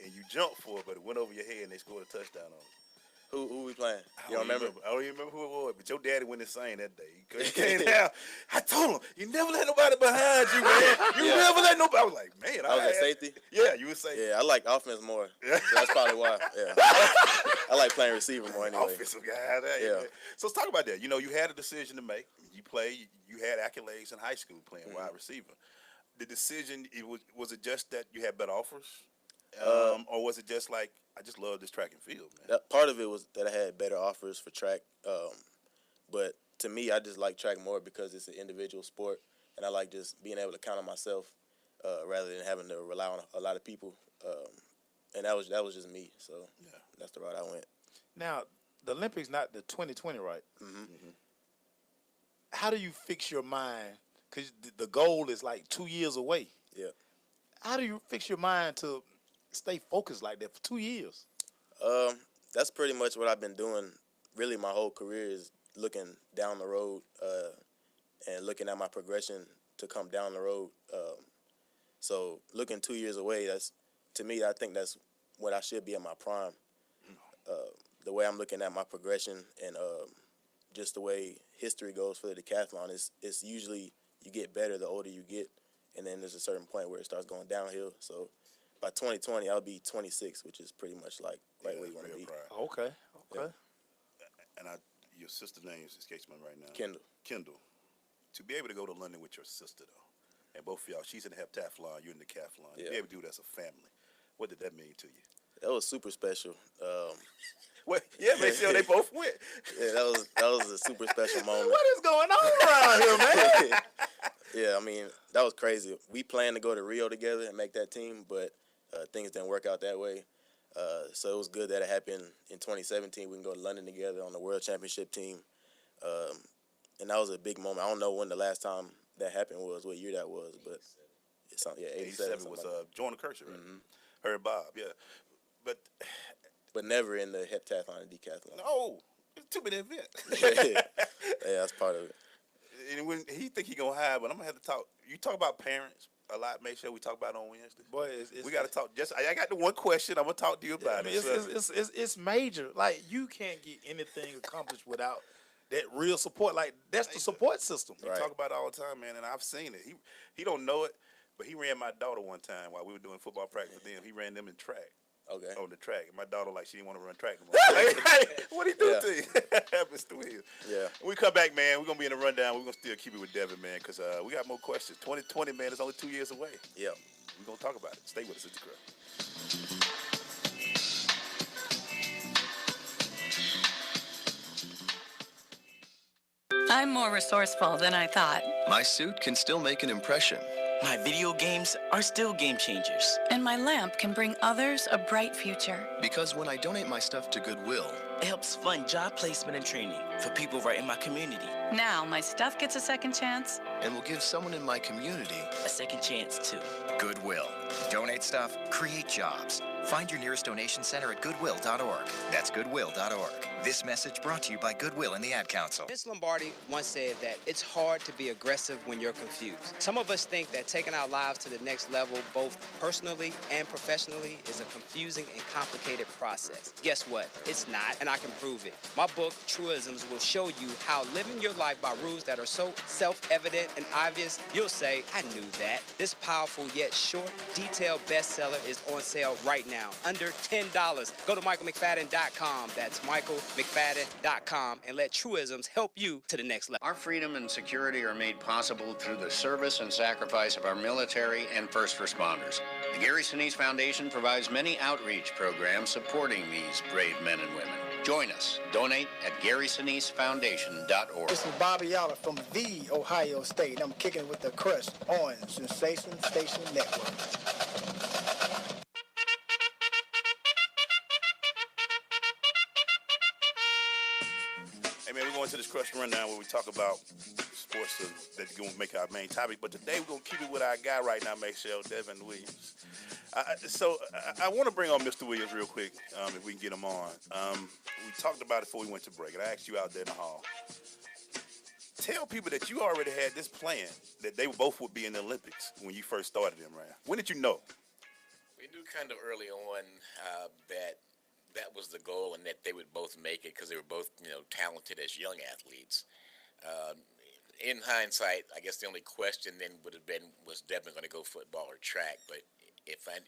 and you jumped for it, but it went over your head, and they scored a touchdown on it. Who we playing? You don't remember? I don't even remember who it was, but your daddy went insane that day. He came down. I told him, you never let nobody behind you, man. You never let nobody. I was like, man. I was at safety? Yeah, you were safety. Yeah, I like offense more. So that's probably why. Yeah. I like playing receiver more anyway. Offensive guy. Yeah. So let's talk about that. You know, you had a decision to make. You had accolades in high school playing wide receiver. The decision, was it just that you had better offers? Or was it just like, I just love this track and field, man? That part of it was that I had better offers for track. But to me, I just like track more because it's an individual sport. And I like just being able to count on myself rather than having to rely on a lot of people. And that was just me. So that's the route I went. Now, the Olympics not the 2020, right? Mm-hmm. Mm-hmm. How do you fix your mind? Because the goal is like 2 years away. Yeah. How do you fix your mind to stay focused like that for 2 years? That's pretty much what I've been doing. Really, my whole career is looking down the road and looking at my progression to come down the road. So looking 2 years away, to me, I think that's when I should be at my prime. The way I'm looking at my progression and just the way history goes for the decathlon, it's usually you get better the older you get, and then there's a certain point where it starts going downhill. So by 2020, I'll be 26, which is pretty much like right where you want to be. Okay. Yeah. And your sister's name escapes me right now. Kendall. To be able to go to London with your sister, though, and both of y'all, she's in the heptathlon, you're in the decathlon. Yeah. To be able to do it as a family, what did that mean to you? That was super special. Make sure they both went. Yeah, that was a super special moment. What is going on around here, man? Yeah, I mean, that was crazy. We planned to go to Rio together and make that team, but things didn't work out that way. So it was good that it happened in 2017. We can go to London together on the World Championship team. And that was a big moment. I don't know when the last time that happened was, what year that was, but it's something. Yeah, 87 was Jordan Kershaw, right? Mm-hmm. Her and Bob, yeah. But never in the heptathlon and decathlon. No, it's too many events. Yeah, that's part of it. And when he think he gonna hide, but I'm gonna have to talk. You talk about parents a lot. Make sure we talk about it on Wednesday. Boy, we got to talk. I got the one question. I'm gonna talk to you about it. It's major. Like, you can't get anything accomplished without that real support. Like, that's the support system. We talk about it all the time, man, and I've seen it. He don't know it, but he ran my daughter one time while we were doing football practice with them. He ran them in track. Okay. On the track. And my daughter, like, she didn't want to run track no more. Hey, what he do to you? Mr. Williams. Yeah. When we come back, man, we're going to be in the rundown. We're going to still keep it with Devon, man, because we got more questions. 2020, man, it's only 2 years away. Yeah. We're going to talk about it. Stay with us. It's the Crowd. I'm more resourceful than I thought. My suit can still make an impression. My video games are still game changers. And my lamp can bring others a bright future. Because when I donate my stuff to Goodwill, it helps fund job placement and training for people right in my community. Now my stuff gets a second chance. And will give someone in my community a second chance too. Goodwill. Donate stuff, create jobs. Find your nearest donation center at goodwill.org. That's goodwill.org. This message brought to you by Goodwill and the Ad Council. Vince Lombardi once said that it's hard to be aggressive when you're confused. Some of us think that taking our lives to the next level, both personally and professionally, is a confusing and complicated process. Guess what? It's not, and I can prove it. My book, Truisms, will show you how living your life by rules that are so self-evident and obvious, you'll say, I knew that. This powerful yet short, detailed bestseller is on sale right now, under $10. Go to michaelmcfadden.com. That's michaelmcfadden.com, and let Truisms help you to the next level. Our freedom and security are made possible through the service and sacrifice of our military and first responders. The Gary Sinise Foundation provides many outreach programs supporting these brave men and women. Join us. Donate at GarySiniseFoundation.org. This is Bobby Yoller from the Ohio State. I'm kicking with the crush on Sensation Station Network. Hey, man, we're going to this Crush Rundown where we talk about sports that's going to make our main topic. But today we're going to keep it with our guy right now, Michelle Devon Williams. I want to bring on Mr. Williams real quick, if we can get him on. We talked about it before we went to break, and I asked you out there in the hall. Tell people that you already had this plan that they both would be in the Olympics when you first started them, right? When did you know? We knew kind of early on that was the goal, and that they would both make it because they were both, talented as young athletes. In hindsight, I guess the only question then would have been, was Devon going to go football or track? But if I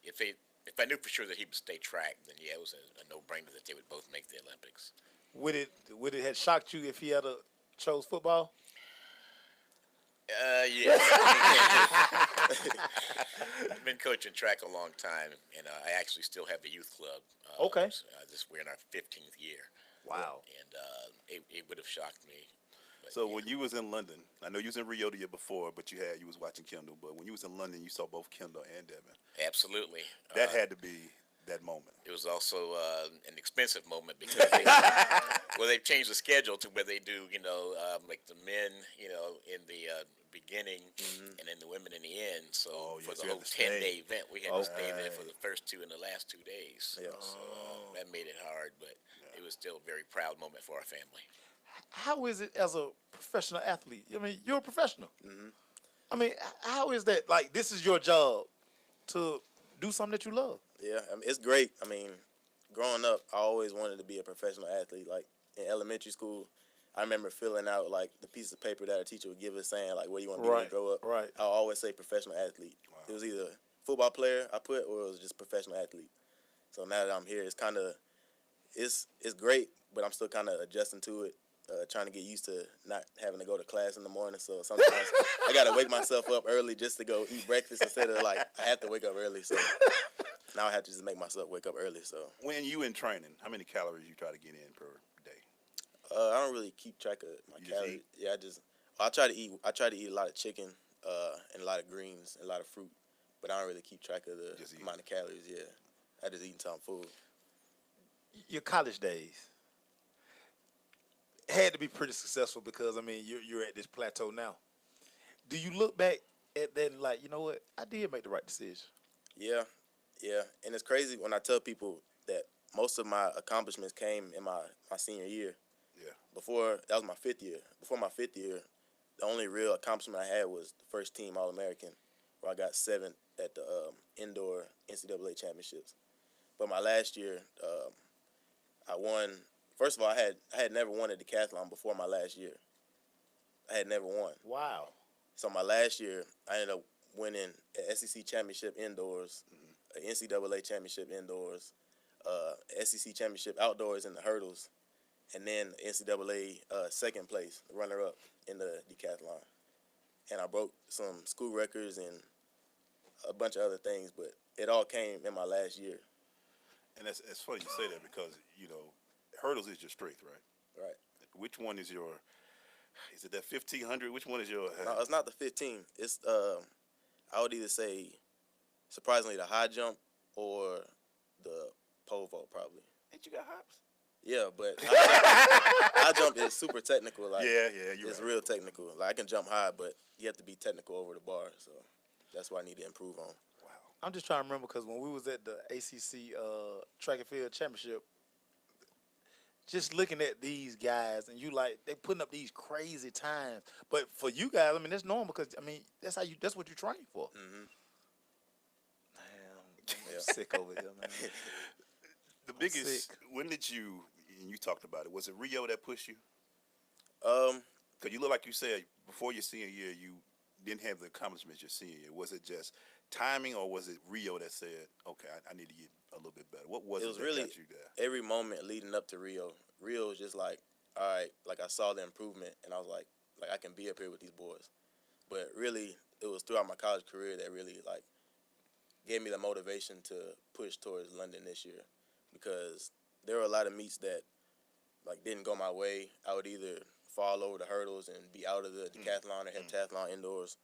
knew for sure that he would stay track, then yeah, it was a no-brainer that they would both make the Olympics. Would it have shocked you if he had chose football? Yeah. I've been coaching track a long time, and I actually still have the youth club. Okay. We're in our 15th year. Wow. And it would have shocked me. So when you was in London, I know you was in Rio the year before, but you was watching Kendall. But when you was in London, you saw both Kendall and Devon. Absolutely. That had to be that moment. It was also an expensive moment because they've changed the schedule to where they do, like the men, in the beginning, and then the women in the end. So for the whole 10-day event, we had to stay there for the first two and the last 2 days. Yeah. So that made it hard, but it was still a very proud moment for our family. How is it as a professional athlete? I mean, you're a professional. Mm-hmm. I mean, how is that? Like, this is your job to do something that you love. Yeah, I mean, it's great. I mean, growing up, I always wanted to be a professional athlete. Like, in elementary school, I remember filling out, like, the piece of paper that a teacher would give us saying, like, what do you want to be when you grow up? Right. I always say professional athlete. Wow. It was either football player I put or it was just professional athlete. So now that I'm here, it's kind of, it's great, but I'm still kind of adjusting to it. Trying to get used to not having to go to class in the morning. So sometimes I got to wake myself up early just to go eat breakfast instead of, like, I have to wake up early. So now I have to just make myself wake up early. So when you in training, how many calories you try to get in per day? I don't really keep track of my calories. Yeah, I try to eat a lot of chicken and a lot of greens and a lot of fruit, but I don't really keep track of the amount of calories. Yeah, I just eat until I'm full. Your college days had to be pretty successful because, I mean, you're at this plateau now. Do you look back at that and like, you know what, I did make the right decision? Yeah, and it's crazy when I tell people that most of my accomplishments came in my senior year. Yeah. That was my fifth year. Before my fifth year, the only real accomplishment I had was the first team All-American, where I got 7th at the indoor NCAA championships. But my last year, I won. First of all, I had never won a decathlon before my last year. I had never won. Wow. So my last year, I ended up winning an SEC championship indoors, an NCAA championship indoors, SEC championship outdoors in the hurdles, and then NCAA second place, runner-up in the decathlon. And I broke some school records and a bunch of other things, but it all came in my last year. And it's funny you say that because, hurdles is your strength, right? Right. Which one is your, is it that 1500? Which one is your? No, it's not the 15. It's, I would either say, surprisingly, the high jump or the pole vault, probably. Ain't you got hops? Yeah, but high jump is super technical. Like, it's real technical. Like, I can jump high, but you have to be technical over the bar. So that's what I need to improve on. I'm just trying to remember because when we was at the ACC track and field championship, just looking at these guys and they putting up these crazy times. But for you guys, I mean, that's normal because that's what you train for. Mm-hmm. Man, I'm sick over here, man. The biggest. When did you? And you talked about it. Was it Rio that pushed you? Because you look like you said before your senior year, you didn't have the accomplishments your senior year. Was it just timing, or was it Rio that said, "Okay, I need to get a little bit better"? What was it? It was really got you there? Every moment leading up to Rio. Rio was just like, all right, like I saw the improvement, and I was like I can be up here with these boys. But really, it was throughout my college career that really gave me the motivation to push towards London this year, because there were a lot of meets that didn't go my way. I would either fall over the hurdles and be out of the decathlon or heptathlon indoors.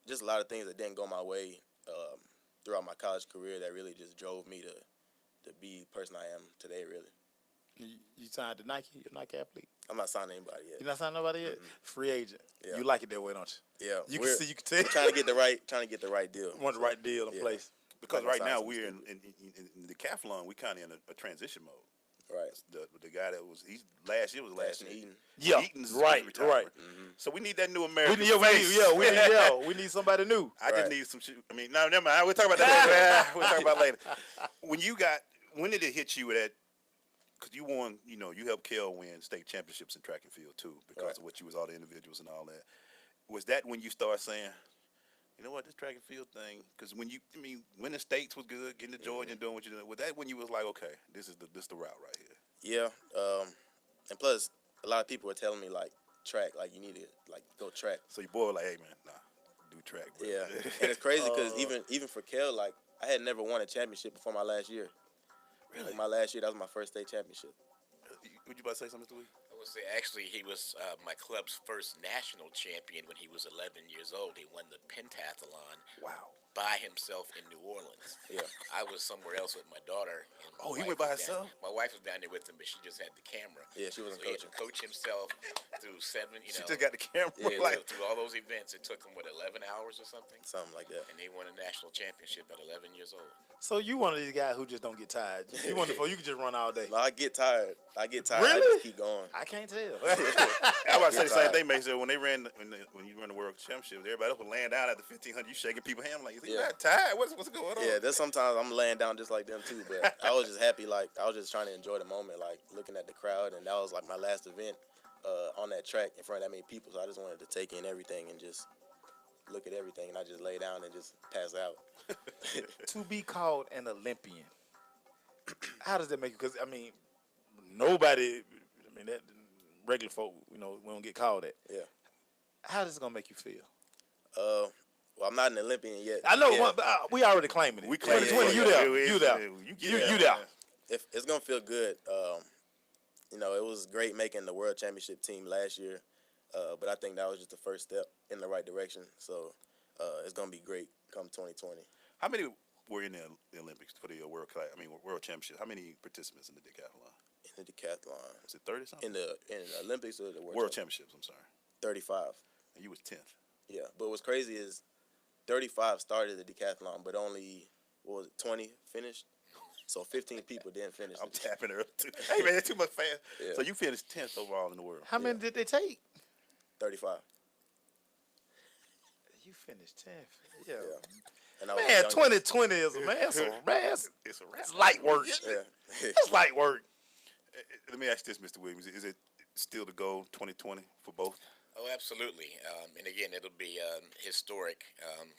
Just a lot of things that didn't go my way throughout my college career that really just drove me to be the person I am today, really. You signed to Nike? You're a Nike athlete? I'm not signing anybody yet. You're not signing nobody yet? Mm-hmm. Free agent. Yeah. You like it that way, don't you? Yeah. You can tell. We're trying to get the right deal. Want the right deal in place. Because right now we're in the decathlon, we kind of in a transition mode. Right. The guy that was last year was last year. Eaton. Yeah. Eaton's right. Mm-hmm. So we need that new American face. We need somebody new. I just need some shit. I mean, no, never mind. We'll talk about that later. We'll talk about later. When did it hit you at? Because you won, you helped Kel win state championships in track and field too, because of what you was all the individuals and all that. Was that when you started saying, you know what, this track and field thing? Because winning states was good, getting to Georgia and doing what you're doing. Was that when you was like, okay, this is the route right here? Yeah. And plus, a lot of people were telling me track, you need to go track. So your boy was like, hey man, nah, do track, bro. Yeah. And it's crazy because even for Kel, I had never won a championship before my last year. Really? My last year, that was my first state championship. Would you about to say something, Louis? I would say actually he was my club's first national champion when he was 11 years old. He won the pentathlon. Wow. By himself in New Orleans. Yeah. I was somewhere else with my daughter. Oh, he went by himself? My wife was down there with him, but she just had the camera. Yeah, she wasn't coaching. He had to coach himself through 7, She just got the camera. Yeah, through all those events. It took him, 11 hours or something? Something like that. And he won a national championship at 11 years old. So you one of these guys who just don't get tired. You one before you can just run all day. No, I get tired. Really? I just keep going. I can't tell. I was about to say the same thing, Mason. When you run the world championship, everybody else was laying down at the 1500. You shaking people's hand like, you're not tired. What's going on? Yeah, there's sometimes I'm laying down just like them too. But I was just happy, I was just trying to enjoy the moment, looking at the crowd, and that was my last event on that track in front of that many people. So I just wanted to take in everything and just look at everything, and I just lay down and just pass out. To be called an Olympian, how does that make you? Because nobody, that regular folk, we don't get called that. Yeah. How is it gonna make you feel? Well, I'm not an Olympian yet. I know, yeah. but we already claiming it. We claim 2020, you there. You there. It's gonna feel good. It was great making the World Championship team last year, but I think that was just the first step in the right direction. So it's gonna be great come 2020. How many were in the Olympics for the World Championship? How many participants in the decathlon? In the decathlon, was it 30 something? In the Olympics or the World Championships? I'm sorry. 35. And you was 10th. Yeah, but what's crazy is 35 started the decathlon, but only 20 finished. So 15 people didn't finish. I'm tapping her up too. Hey man, that's too much fast. Yeah. So you finished 10th overall in the world. How many did they take? 35. you finished 10th. Yeah. And I was Man, young. 2020 is it's light work. It's light work. Let me ask this, Mr. Williams. Is it still the goal, 2020, for both? Oh, absolutely. And again, it'll be historic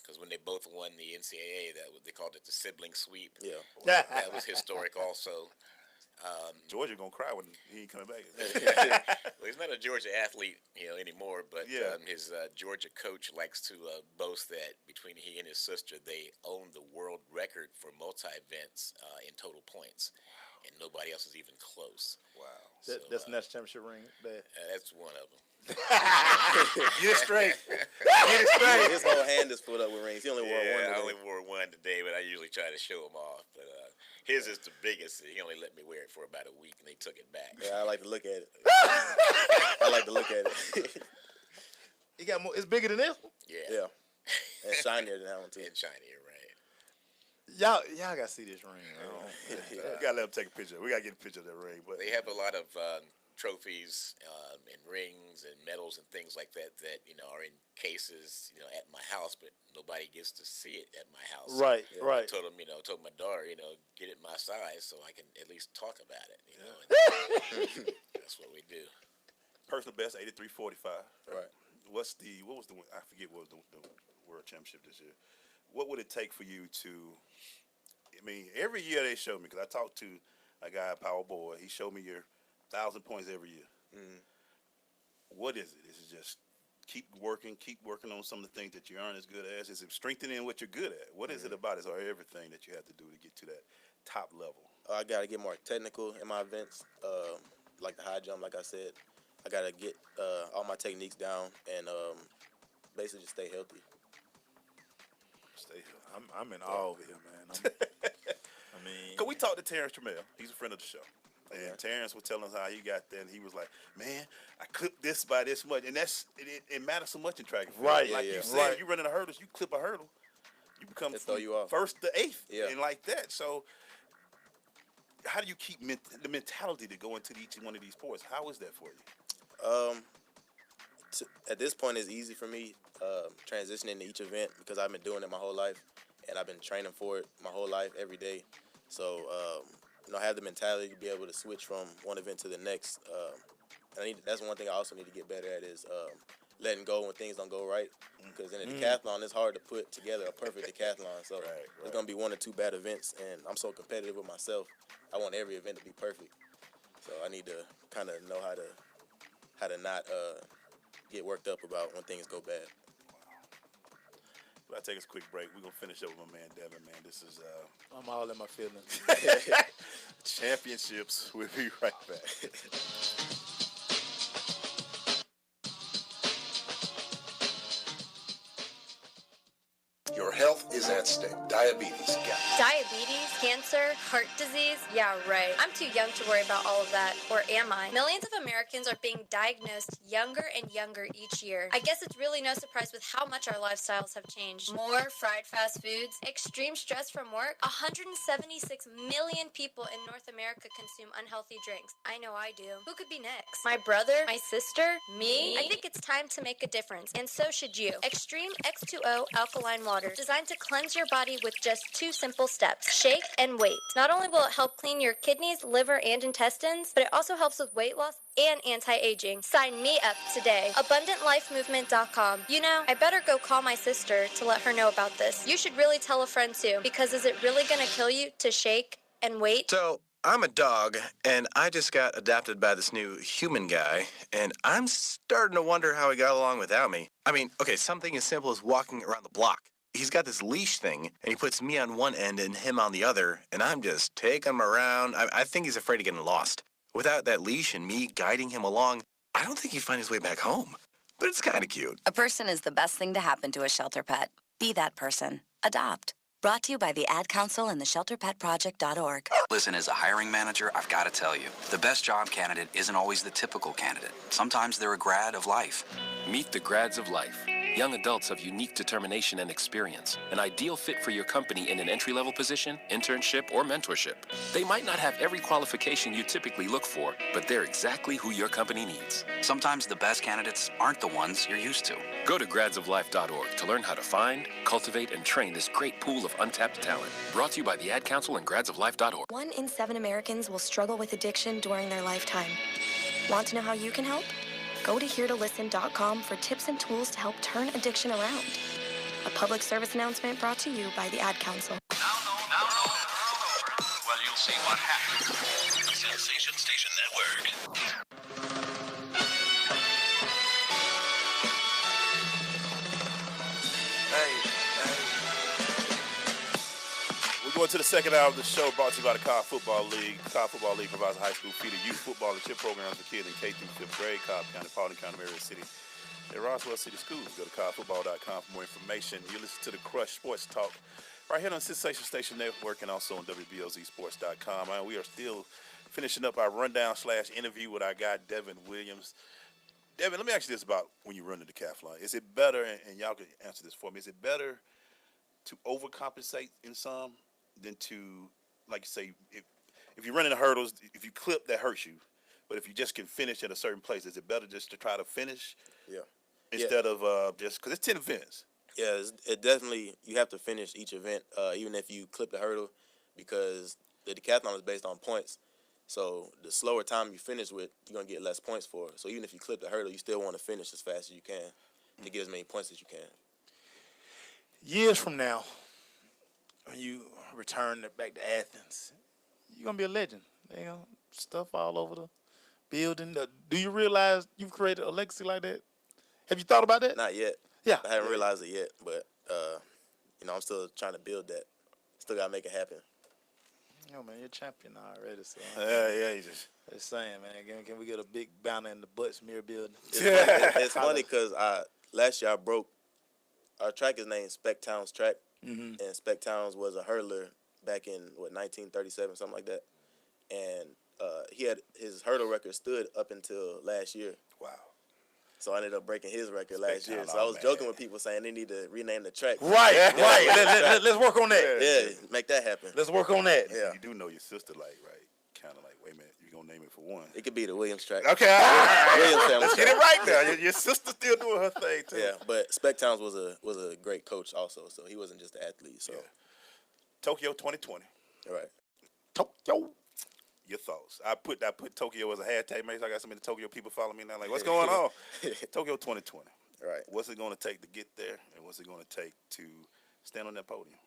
because when they both won the NCAA, they called it the sibling sweep. Yeah. That was historic also. Georgia gonna cry when he ain't coming back. Well, he's not a Georgia athlete, anymore. But his Georgia coach likes to boast that between he and his sister, they own the world record for multi-events in total points, and nobody else is even close. Wow. That's the national championship ring. That's one of them. Get it straight. His whole hand is filled up with rings. He only wore one today. I only wore one today, but I usually try to show him off. But his is the biggest. He only let me wear it for about a week, and they took it back. Yeah, I like to look at it. I like to look at it. You got more. It's bigger than this one. Yeah. And shinier than that one too. And shinier, right? Y'all gotta see this ring. We gotta let him take a picture. We gotta get a picture of that ring. But they have a lot of trophies and rings and medals and things like that are in cases at my house, but nobody gets to see it at my house. Right. I told him, told my daughter, get it my size so I can at least talk about it. And that's what we do. Personal best 83.45. Right. What was the I forget what was the world championship this year. What would it take for you to? I mean, every year they show me, because I talked to a guy, Power Boy. He showed me your 1,000 points every year. Mm-hmm. What is it? Is it just keep working on some of the things that you aren't as good as? Is it strengthening what you're good at? What is it about it, or everything that you have to do to get to that top level? I got to get more technical in my events, like the high jump, like I said. I got to get all my techniques down and basically just stay healthy. I'm in awe over here, man. Because we talked to Terrence Trammell. He's a friend of the show. And Terrence was telling us how he got there, and he was like, man, I clipped this by this much. And it matters so much in track and field. Right. Like you said, you running the hurdles, you clip a hurdle, you become throw you off. first to eighth, Yeah. and like that. So how do you keep the mentality to go into each one of these sports? How is that for you? At this point, it's easy for me transitioning to each event because I've been doing it my whole life, and I've been training for it my whole life, every day. So, I have the mentality to be able to switch from one event to the next. And that's one thing I also need to get better at is letting go when things don't go right. Because in a decathlon, it's hard to put together a perfect decathlon. So there's going to be one or two bad events, and I'm so competitive with myself. I want every event to be perfect. So I need to kind of know how to not get worked up about when things go bad. I'll take us a quick break. We're going to finish up with my man, Devon, man. This is... I'm all in my feelings. Championships. We'll be right back. Your health is at stake. Diabetes. Diabetes, cancer, heart disease, yeah, right. I'm too young to worry about all of that, or am I? Millions of Americans are being diagnosed younger and younger each year. I guess it's really no surprise with how much our lifestyles have changed. More fried fast foods, extreme stress from work. 176 million people in North America consume unhealthy drinks. I know I do. Who could be next? My brother? My sister? Me? I think it's time to make a difference, and so should you. Extreme X2O alkaline water, designed to cleanse your body with just 2 simple steps: shake and wait. Not only will it help clean your kidneys, liver, and intestines, but it also helps with weight loss and anti-aging. Sign me up today. AbundantLifeMovement.com. I better go call my sister to let her know about this. You should really tell a friend too, because is it really gonna kill you to shake and wait? So, I'm a dog, and I just got adopted by this new human guy, and I'm starting to wonder how he got along without me. I mean, okay, something as simple as walking around the block. He's got this leash thing, and he puts me on one end and him on the other, and I'm just taking him around. I think he's afraid of getting lost. Without that leash and me guiding him along, I don't think he'd find his way back home. But it's kind of cute. A person is the best thing to happen to a shelter pet. Be that person. Adopt. Brought to you by the Ad Council and the ShelterPetProject.org. Listen, as a hiring manager, I've got to tell you, the best job candidate isn't always the typical candidate. Sometimes they're a grad of life. Meet the grads of life. Young adults of unique determination and experience, an ideal fit for your company in an entry-level position, internship, or mentorship. They might not have every qualification you typically look for, but they're exactly who your company needs. Sometimes the best candidates aren't the ones you're used to. Go to gradsoflife.org to learn how to find, cultivate, and train this great pool of untapped talent. Brought to you by the Ad Council and gradsoflife.org. 1 in 7 Americans will struggle with addiction during their lifetime. Want to know how you can help? Go to heretolisten.com for tips and tools to help turn addiction around. A public service announcement brought to you by the Ad Council. Well, you'll see what happens. Sensation Station Network. We're going to the second hour of the show, brought to you by the Cobb Football League. The Cobb Football League provides a high school feeder youth football and chip programs for kids in K through 5th grade, Cobb County, Paulding County, Marion City, and Roswell City Schools. Go to cobbfootball.com for more information. You listen to the Crush Sports Talk right here on Sensation Station Network and also on WBOZsports.com. And we are still finishing up our rundown/interview with our guy, Devon Williams. Devon, let me ask you this about when you run the decathlon. Is it better, and y'all can answer this for me, is it better to overcompensate in some than to, like you say, if you're running the hurdles, if you clip, that hurts you. But if you just can finish at a certain place, is it better just to try to finish? Yeah. Instead of just, because it's 10 events. Yeah, it definitely, you have to finish each event, even if you clip the hurdle, because the decathlon is based on points. So the slower time you finish with, you're going to get less points for it. So even if you clip the hurdle, you still want to finish as fast as you can to get as many points as you can. Years from now, when you return back to Athens, you're going to be a legend. You know, stuff all over the building. Do you realize you've created a legacy like that? Have you thought about that? Not yet. Yeah. I haven't realized it yet, but, I'm still trying to build that. Still got to make it happen. Yo, man, you're a champion already. So Yeah, you just saying, man. Can we get a big banner in the Butts Mirror building? It's funny because last year our track is named Spec Towns Track, and Spec Towns was a hurdler back in 1937, something like that, and he had his hurdle record stood up until last year. Wow. So I ended up breaking his record last year. So I was joking with people saying they need to rename the track. Right. Let's work on that. Yeah, make that happen. Let's work on that. Yeah. You do know your sister, right? Kind of like, wait a minute, you're going to name it for one. It could be the Williams track. Okay, all right. Williams family Let's track. get it right now. Your sister's still doing her thing, too. Yeah, but Spec Towns was a great coach also, so he wasn't just an athlete. So Tokyo 2020. All right. Tokyo. Your thoughts? I put Tokyo as a hashtag, man. So I got so many Tokyo people following me now. Like, what's going on? Tokyo 2020. Right. What's it going to take to get there, and what's it going to take to stand on that podium?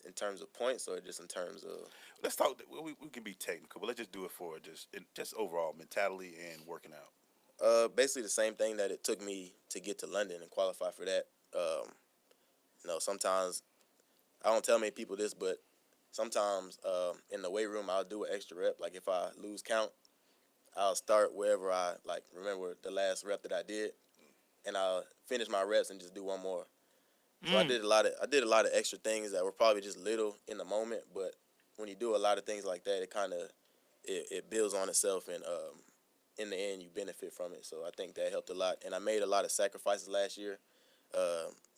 In terms of points, or just in terms of? Let's talk. We can be technical, but let's just do it for just overall mentality and working out. Basically the same thing that it took me to get to London and qualify for that. Sometimes I don't tell many people this, but sometimes in the weight room I'll do an extra rep. Like if I lose count, I'll start wherever I remember the last rep that I did, and I'll finish my reps and just do one more. So I did a lot of extra things that were probably just little in the moment, but when you do a lot of things like that, it kind of it builds on itself, and in the end you benefit from it. So I think that helped a lot, and I made a lot of sacrifices last year,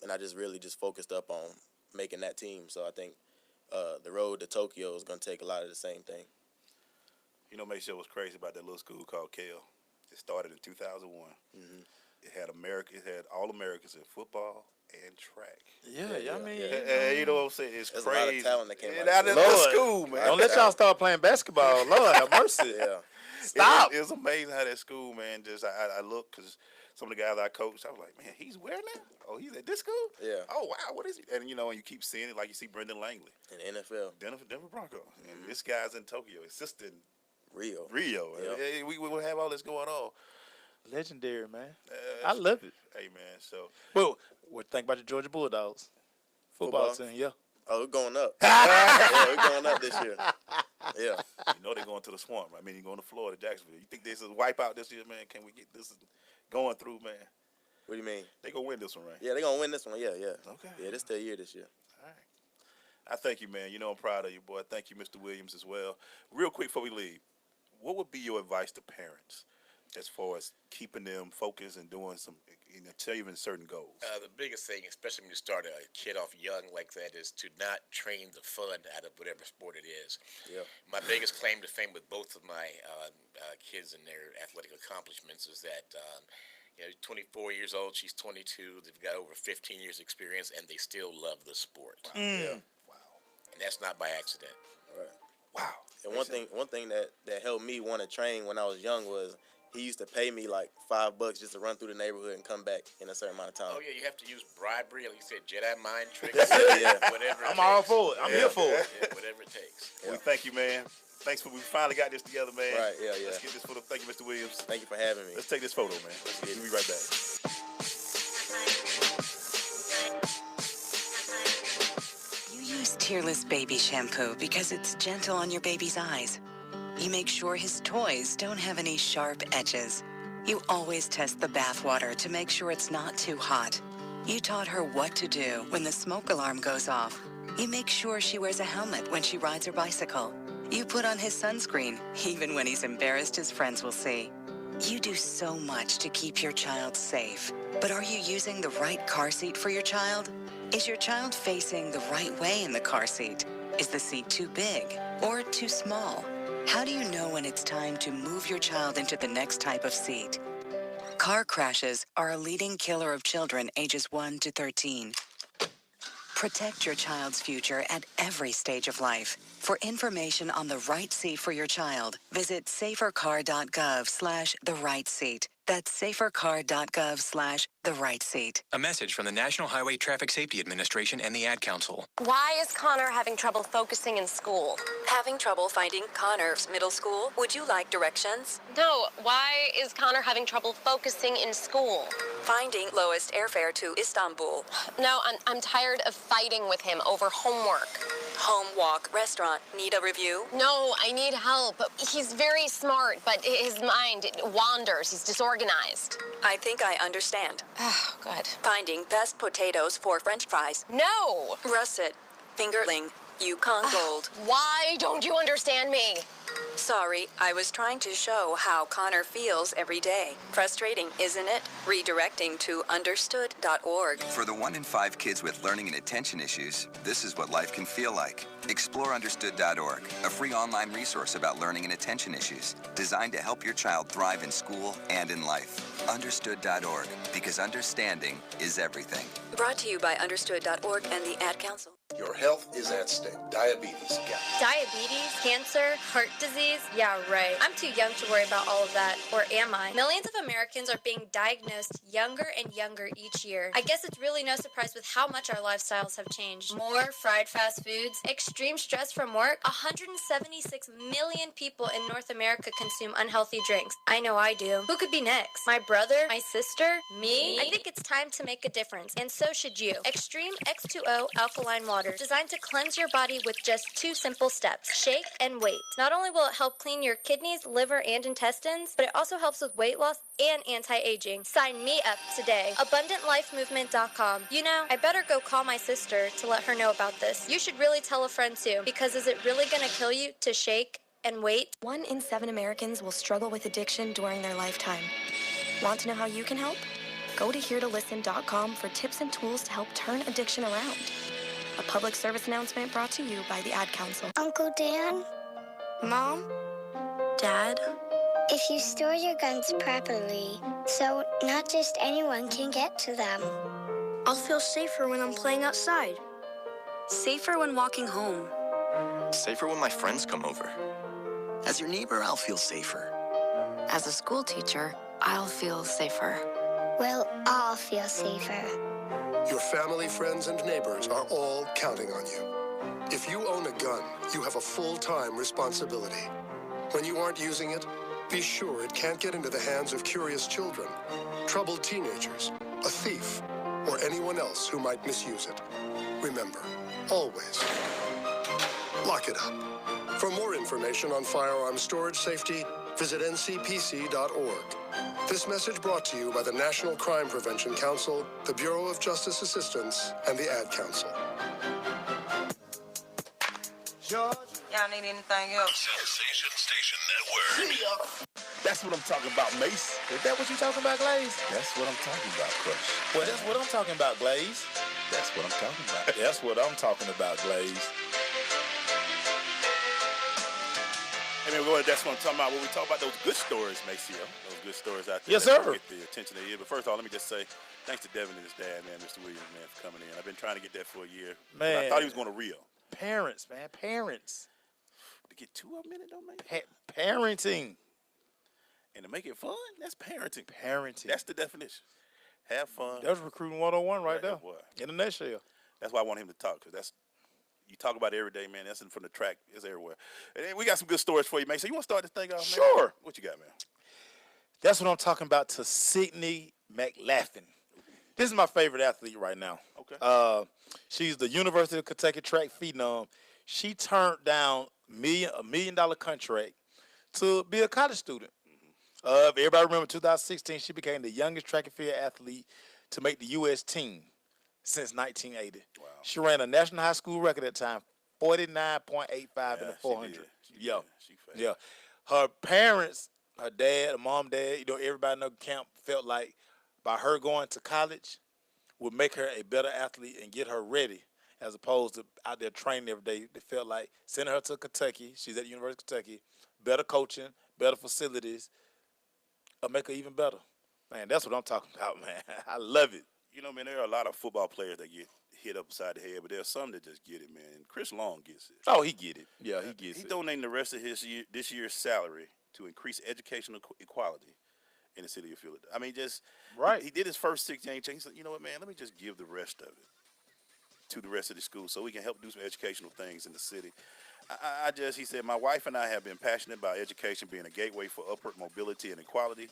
and I just really focused up on making that team. So I think the road to Tokyo is going to take a lot of the same thing. Make sure what's crazy about that little school called Kale. It started in 2001. Mm-hmm. It had all Americans in football and track. You know what I'm saying? It's There's crazy. a lot of talent that came out of the school, man. Don't let y'all start playing basketball. Lord have mercy. Yeah. Stop. It was amazing how that school, man. I look because some of the guys I coached, I was like, man, he's wearing that? Oh, he's at this school? Yeah. Oh, wow, what is he? And, and you keep seeing it, like you see Brendan Langley. In the NFL. Denver Broncos. And this guy's in Tokyo, assistant Rio. Yep. Hey, we will have all this going on. Legendary, man. I love it. Hey, man, so. Well, what do you think about the Georgia Bulldogs? Football team, yeah. Oh, we're going up. Yeah, we're going up this year. Yeah. They're going to the swamp. I mean, you're going to Florida, Jacksonville. You think this is a wipeout this year, man? Can we get this going through, man? What do you mean? They're going to win this one, right? Yeah, they're going to win this one. Yeah. Okay. Yeah, this is their year this year. All right. I thank you, man. I'm proud of you, boy. Thank you, Mr. Williams, as well. Real quick before we leave, what would be your advice to parents as far as keeping them focused and doing some, achieving certain goals? The biggest thing, especially when you start a kid off young like that, is to not train the fun out of whatever sport it is. Yeah. My biggest claim to fame with both of my kids and their athletic accomplishments is that 24 years old, she's 22. They've got over 15 years experience, and they still love the sport. Wow. Yeah. And that's not by accident. Right. Wow. And one thing that helped me want to train when I was young was he used to pay me like $5 just to run through the neighborhood and come back in a certain amount of time. Oh yeah, you have to use bribery, like you said, Jedi mind tricks. Yeah. Whatever. I'm all for it. I'm here for it. Yeah, whatever it takes. We thank you, man. Thanks we finally got this together, man. Right. Yeah. Let's get this photo. Thank you, Mr. Williams. Thank you for having me. Let's take this photo, man. We'll be right back. You use Tearless baby shampoo because it's gentle on your baby's eyes. You make sure his toys don't have any sharp edges. You always test the bath water to make sure it's not too hot. You taught her what to do when the smoke alarm goes off. You make sure she wears a helmet when she rides her bicycle. You put on his sunscreen, even when he's embarrassed his friends will see. You do so much to keep your child safe. But are you using the right car seat for your child? Is your child facing the right way in the car seat? Is the seat too big or too small? How do you know when it's time to move your child into the next type of seat? Car crashes are a leading killer of children ages 1 to 13. Protect your child's future at every stage of life. For information on the right seat for your child, visit safercar.gov/the-right-seat. That's safercar.gov/the-right-seat. A message from the National Highway Traffic Safety Administration and the Ad Council. Why is Connor having trouble focusing in school? Having trouble finding Connor's middle school? Would you like directions? No, why is Connor having trouble focusing in school? Finding lowest airfare to Istanbul. No, I'm tired of fighting with him over homework. Home, walk, restaurant. Need a review? No, I need help. He's very smart, but his mind wanders. He's disorganized. I think I understand. Oh, good. Finding best potatoes for French fries. No! Russet, fingerling, Yukon Gold. Why don't you understand me? Sorry, I was trying to show how Connor feels every day. Frustrating, isn't it? Redirecting to understood.org. For the 1 in 5 kids with learning and attention issues, this is what life can feel like. Explore understood.org, a free online resource about learning and attention issues, designed to help your child thrive in school and in life. Understood.org, because understanding is everything. Brought to you by understood.org and the Ad Council. Your health is at stake. Diabetes. Diabetes, cancer, heart disease, yeah, right. I'm too young to worry about all of that, or am I? Millions of Americans are being diagnosed younger and younger each year. I guess it's really no surprise with how much our lifestyles have changed. More fried fast foods, extreme stress from work. 176 million people in North America consume unhealthy drinks. I know I do. Who could be next? My brother? My sister? Me? I think it's time to make a difference, and so should you. Extreme X2O alkaline water, designed to cleanse your body with just 2 simple steps: shake and wait. Not only will it help clean your kidneys, liver, and intestines, but it also helps with weight loss and anti-aging. Sign me up today. AbundantLifeMovement.com. You know, I better go call my sister to let her know about this. You should really tell a friend too, because is it really gonna kill you to shake and wait? 1 in 7 Americans will struggle with addiction during their lifetime. Want to know how you can help? Go to heretolisten.com for tips and tools to help turn addiction around. A public service announcement brought to you by the Ad Council. Uncle Dan? Mom? Dad? If you store your guns properly, so not just anyone can get to them. I'll feel safer when I'm playing outside. Safer when walking home. Safer when my friends come over. As your neighbor, I'll feel safer. As a school teacher, I'll feel safer. We'll all feel safer. Your family, friends, and neighbors are all counting on you. If you own a gun, you have a full-time responsibility. When you aren't using it, be sure it can't get into the hands of curious children, troubled teenagers, a thief, or anyone else who might misuse it. Remember, always, lock it up. For more information on firearm storage safety, visit ncpc.org. This message brought to you by the National Crime Prevention Council, the Bureau of Justice Assistance, and the Ad Council. Y'all need anything else? Sensation Station Network. That's what I'm talking about, Mace. Is that what you talking about, Glaze? That's what I'm talking about, Crush. Well, that's what I'm talking about, Glaze. That's what I'm talking about. That's what I'm talking about, Glaze. Hey, man, that's what I'm talking about. When we talk about those good stories, Maceo, those good stories out there. Yes, sir. Get the attention they get. But first of all, let me just say thanks to Devon and his dad, man, Mr. Williams, man, for coming in. I've been trying to get that for a year. Man. I thought he was going to Rio. Parents, man. Parents. To get 2 of them in it, don't make parenting. And to make it fun, that's parenting. Parenting. That's the definition. Have fun. That's recruiting 101 right there. Boy. In a nutshell. That's why I want him to talk, because that's, you talk about it every day, man. That's from the track. It's everywhere. And then we got some good stories for you, man. So you want to start this thing off, man? Sure. What you got, man? That's what I'm talking about, to Sydney McLaughlin. This is my favorite athlete right now. Okay. She's the University of Kentucky track phenom. She turned down $1 million contract to be a college student. If everybody remember 2016, she became the youngest track and field athlete to make the U.S. team since 1980. Wow. She ran a national high school record at the time, 49.85 in the 400. Yeah. Her parents, her dad, her mom, dad, everybody in the camp felt like by her going to college would make her a better athlete and get her ready, as opposed to out there training every day. They felt like sending her to Kentucky. She's at the University of Kentucky. Better coaching, better facilities, make her even better. Man, that's what I'm talking about, man. I love it. Man, there are a lot of football players that get hit upside the head, but there's some that just get it, man. And Chris Long gets it. Oh, he get it. Yeah, he gets it. He's donating the rest of this year's salary to increase educational equality in the city of Philadelphia. I mean, just right. He did his first 6 games. He said, you know what, man, let me just give the rest of it to the rest of the school so we can help do some educational things in the city. He said, my wife and I have been passionate about education being a gateway for upward mobility and equality.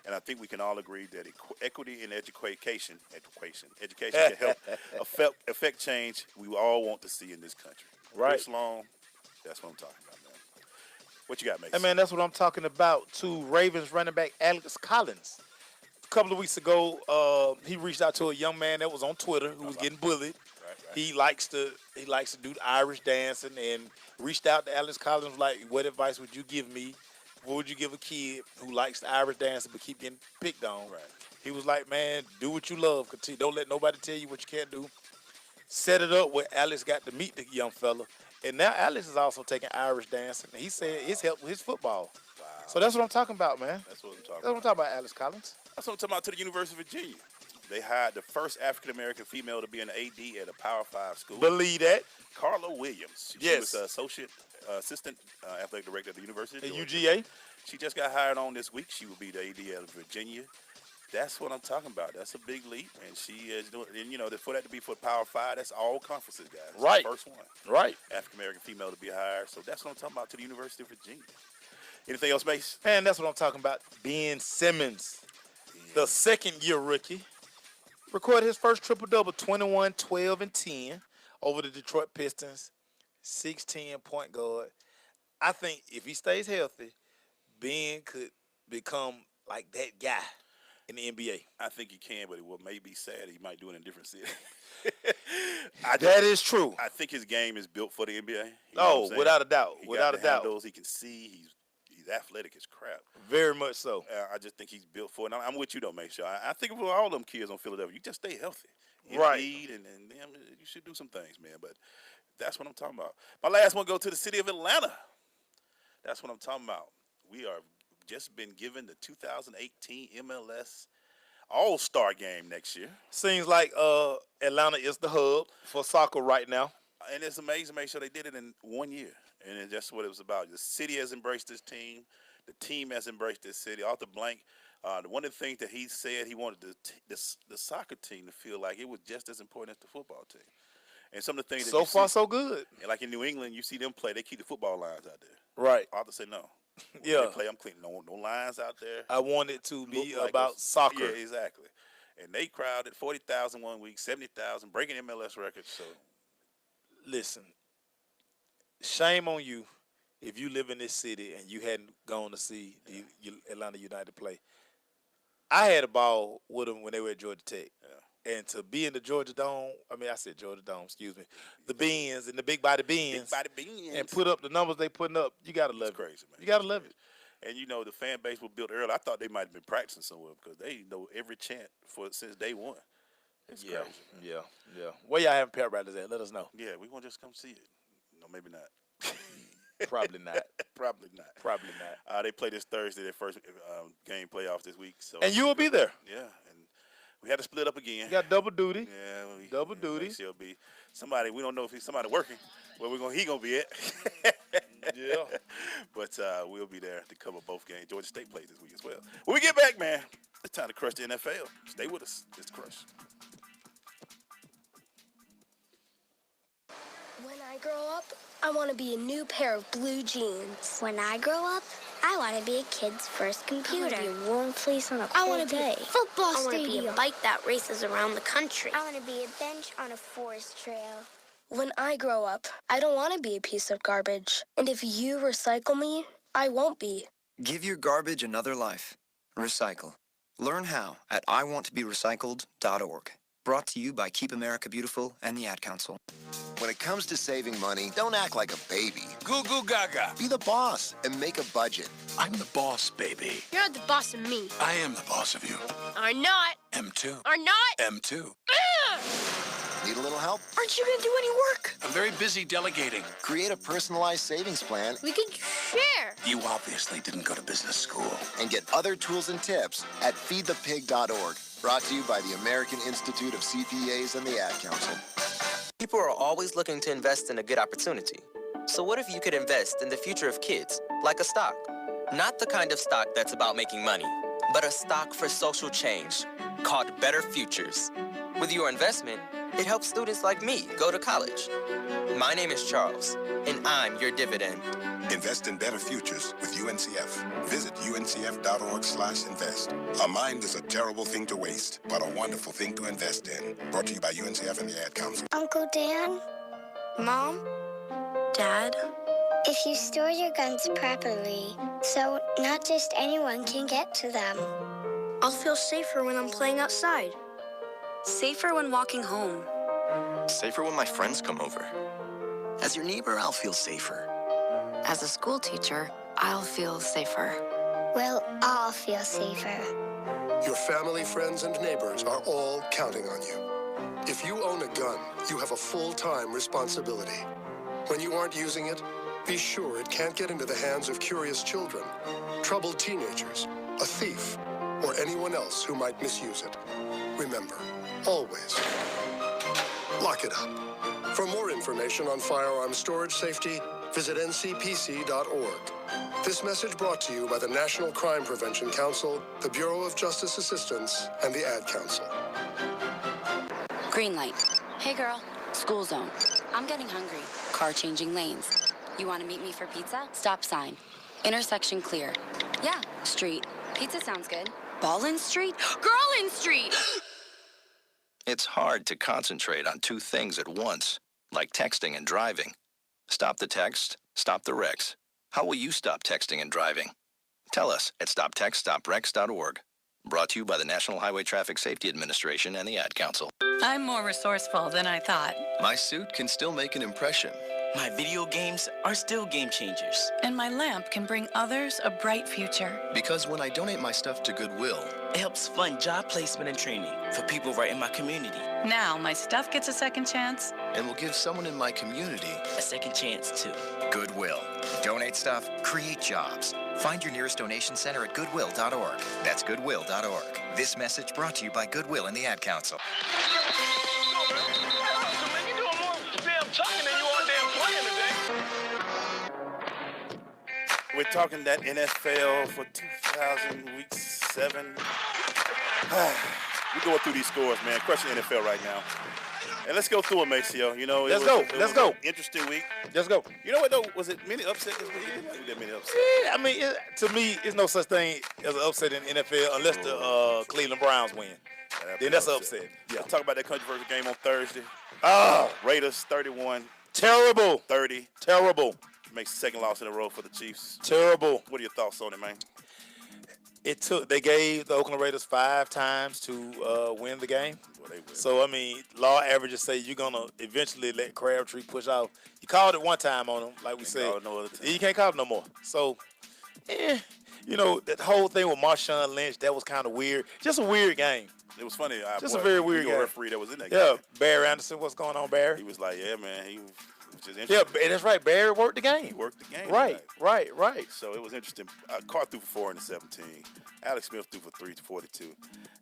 And I think we can all agree that equity in education can help affect change we all want to see in this country. Right. Chris Long, that's what I'm talking about, man. What you got, Mason? Hey, man, that's what I'm talking about, to Ravens running back Alex Collins. A couple of weeks ago, he reached out to a young man that was on Twitter who was getting bullied. Right. He likes to do the Irish dancing, and reached out to Alex Collins like, what advice would you give me? What would you give a kid who likes the Irish dancing but keep getting picked on? Right. He was like, man, do what you love. Continue. Don't let nobody tell you what you can't do. Set it up where Alex got to meet the young fella. And now Alex is also taking Irish dancing. He said it's helped with his football. Wow. So that's what I'm talking about, man. That's what I'm talking about. That's what I'm talking about, Alex Collins. That's what I'm talking about, to the University of Virginia. They hired the first African-American female to be an AD at a Power 5 school. Believe that. Carla Williams. She was assistant athletic director at the University of Georgia. UGA. She just got hired on this week. She will be the AD out of Virginia. That's what I'm talking about. That's a big leap, and she is doing. And for that to be for Power 5, that's all conferences, guys. Right. First one. Right. African American female to be hired. So that's what I'm talking about, to the University of Virginia. Anything else, Mace? Man, that's what I'm talking about. Ben Simmons, the second-year rookie, recorded his first triple-double, 21, 12, and 10 over the Detroit Pistons. 6'10" point guard. I think if he stays healthy, Ben could become like that guy in the NBA. I think he can, but what may be sad, he might do it in a different city. That is true. I think his game is built for the NBA. Without a doubt. Without a doubt. He can see. He's athletic as crap. Very much so. I just think he's built for it. And I'm with you, though, make sure. I think for all them kids on Philadelphia, you just stay healthy. Right. And you should do some things, man. But that's what I'm talking about. My last one go to the city of Atlanta. That's what I'm talking about. We are just been given the 2018 MLS All-Star game next year. Seems like Atlanta is the hub for soccer right now. And it's amazing to make sure they did it in 1 year. And that's what it was about. The city has embraced this team. The team has embraced this city. Arthur Blank, one of the things that he said, he wanted the soccer team to feel like it was just as important as the football team. And some of the things so far, so good. And like in New England, you see them play, they keep the football lines out there. Right. Arthur said no. Yeah. They play, I'm clean. No lines out there. I want it to be about soccer. Yeah, exactly. And they crowded 40,000 1 week, 70,000, breaking MLS records. So, listen, shame on you if you live in this city and you hadn't gone to see the Atlanta United play. I had a ball with them when they were at Georgia Tech. Yeah. And to be in the Georgia Dome, I said Georgia Dome, excuse me, the Beans and the big body Beans. Big body Beans. And put up the numbers they putting up, you got to love it. Crazy, man. You got to love it. And the fan base was built early. I thought they might have been practicing somewhere because they know every chant since day one. It's crazy. Yeah. Where y'all having pep rallies at? Let us know. Yeah, we want to just come see it. No, maybe not. Probably not. Probably not. They play this Thursday, their first game playoffs this week. So and you will be there. Yeah, and we had to split up again. You got double duty. Yeah, double duty. He'll be somebody. We don't know if he's somebody working. Where he gonna be at? Yeah. But we'll be there to cover both games. Georgia State plays this week as well. When we get back, man, it's time to crush the NFL. Stay with us. It's Crush. When I grow up, I want to be a new pair of blue jeans. When I grow up, I want to be a kid's first computer. I want to be a warm fleece on a I cold want to be day. a football I want to be stadium. a bike that races around the country. I want to be a bench on a forest trail. When I grow up, I don't want to be a piece of garbage. And if you recycle me, I won't be. Give your garbage another life. Recycle. Learn how at iwanttoberecycled.org. Brought to you by Keep America Beautiful and the Ad Council. When it comes to saving money, don't act like a baby. Goo goo gaga. Be the boss and make a budget. I'm the boss, baby. You're the boss of me. I am the boss of you. Are not. M2. Are not. M2. Need a little help? Aren't you going to do any work? I'm very busy delegating. Create a personalized savings plan. We can share. You obviously didn't go to business school. And get other tools and tips at feedthepig.org. Brought to you by the American Institute of CPAs and the Ad Council. People are always looking to invest in a good opportunity. So what if you could invest in the future of kids, like a stock? Not the kind of stock that's about making money, but a stock for social change called Better Futures. With your investment, it helps students like me go to college. My name is Charles, and I'm your dividend. Invest in better futures with UNCF. Visit uncf.org/invest. A mind is a terrible thing to waste, but a wonderful thing to invest in. Brought to you by UNCF and the Ad Council. Uncle Dan? Mom? Dad? If you store your guns properly, so not just anyone can get to them. I'll feel safer when I'm playing outside. Safer when walking home. Safer when my friends come over. As your neighbor, I'll feel safer. As a school teacher, I'll feel safer. We'll all feel safer. Your family, friends, and neighbors are all counting on you. If you own a gun, you have a full-time responsibility. When you aren't using it, be sure it can't get into the hands of curious children, troubled teenagers, a thief, or anyone else who might misuse it. Remember, always lock it up. For more information on firearm storage safety, visit ncpc.org. This message brought to you by the National Crime Prevention Council, the Bureau of Justice Assistance, and the Ad Council. Green light. Hey girl, school zone. I'm getting hungry. Car changing lanes. You want to meet me for pizza? Stop sign. Intersection clear. Yeah, street. Pizza sounds good. Ballin Street? Girlin Street! It's hard to concentrate on two things at once, like texting and driving. Stop the text, stop the wrecks. How will you stop texting and driving? Tell us at stoptextstoprex.org. Brought to you by the National Highway Traffic Safety Administration and the Ad Council. I'm more resourceful than I thought. My suit can still make an impression. My video games are still game changers. And my lamp can bring others a bright future. Because when I donate my stuff to Goodwill, it helps fund job placement and training for people right in my community. Now my stuff gets a second chance. And will give someone in my community a second chance too. Goodwill. Donate stuff, create jobs. Find your nearest donation center at goodwill.org. That's goodwill.org. This message brought to you by Goodwill and the Ad Council. We're talking that NFL for 2000, week 7. We're going through these scores, man. Crushing the NFL right now. And let's go through it, Maceo. You know, Let's go. An interesting week. Let's go. You know what, though? Was it many upsets this week? It didn't like that many upsets. Yeah, I mean, to me, it's no such thing as an upset in the NFL unless the Cleveland Browns win. Then that's an upset. Yeah. Let's talk about that controversial game on Thursday. Raiders 31. Terrible. 30. Terrible. Makes the second loss in a row for the Chiefs. Terrible. What are your thoughts on it, man? They gave the Oakland Raiders 5 times to win the game. Well, so, I mean, law averages say you're going to eventually let Crabtree push off. You called it one time on him, like we said. No other time. You can't call it no more. So, You know, that whole thing with Marshawn Lynch, that was kind of weird. Just a weird game. It was funny. Just a very weird game. Referee that was in that Yeah, game. Barry Anderson. What's going on, Barry? He was like, yeah, man. He was just Yeah, interesting. that's right. Barry worked the game. He worked the game. Right. So it was interesting. Carr threw for 417. Alex Smith threw for 342.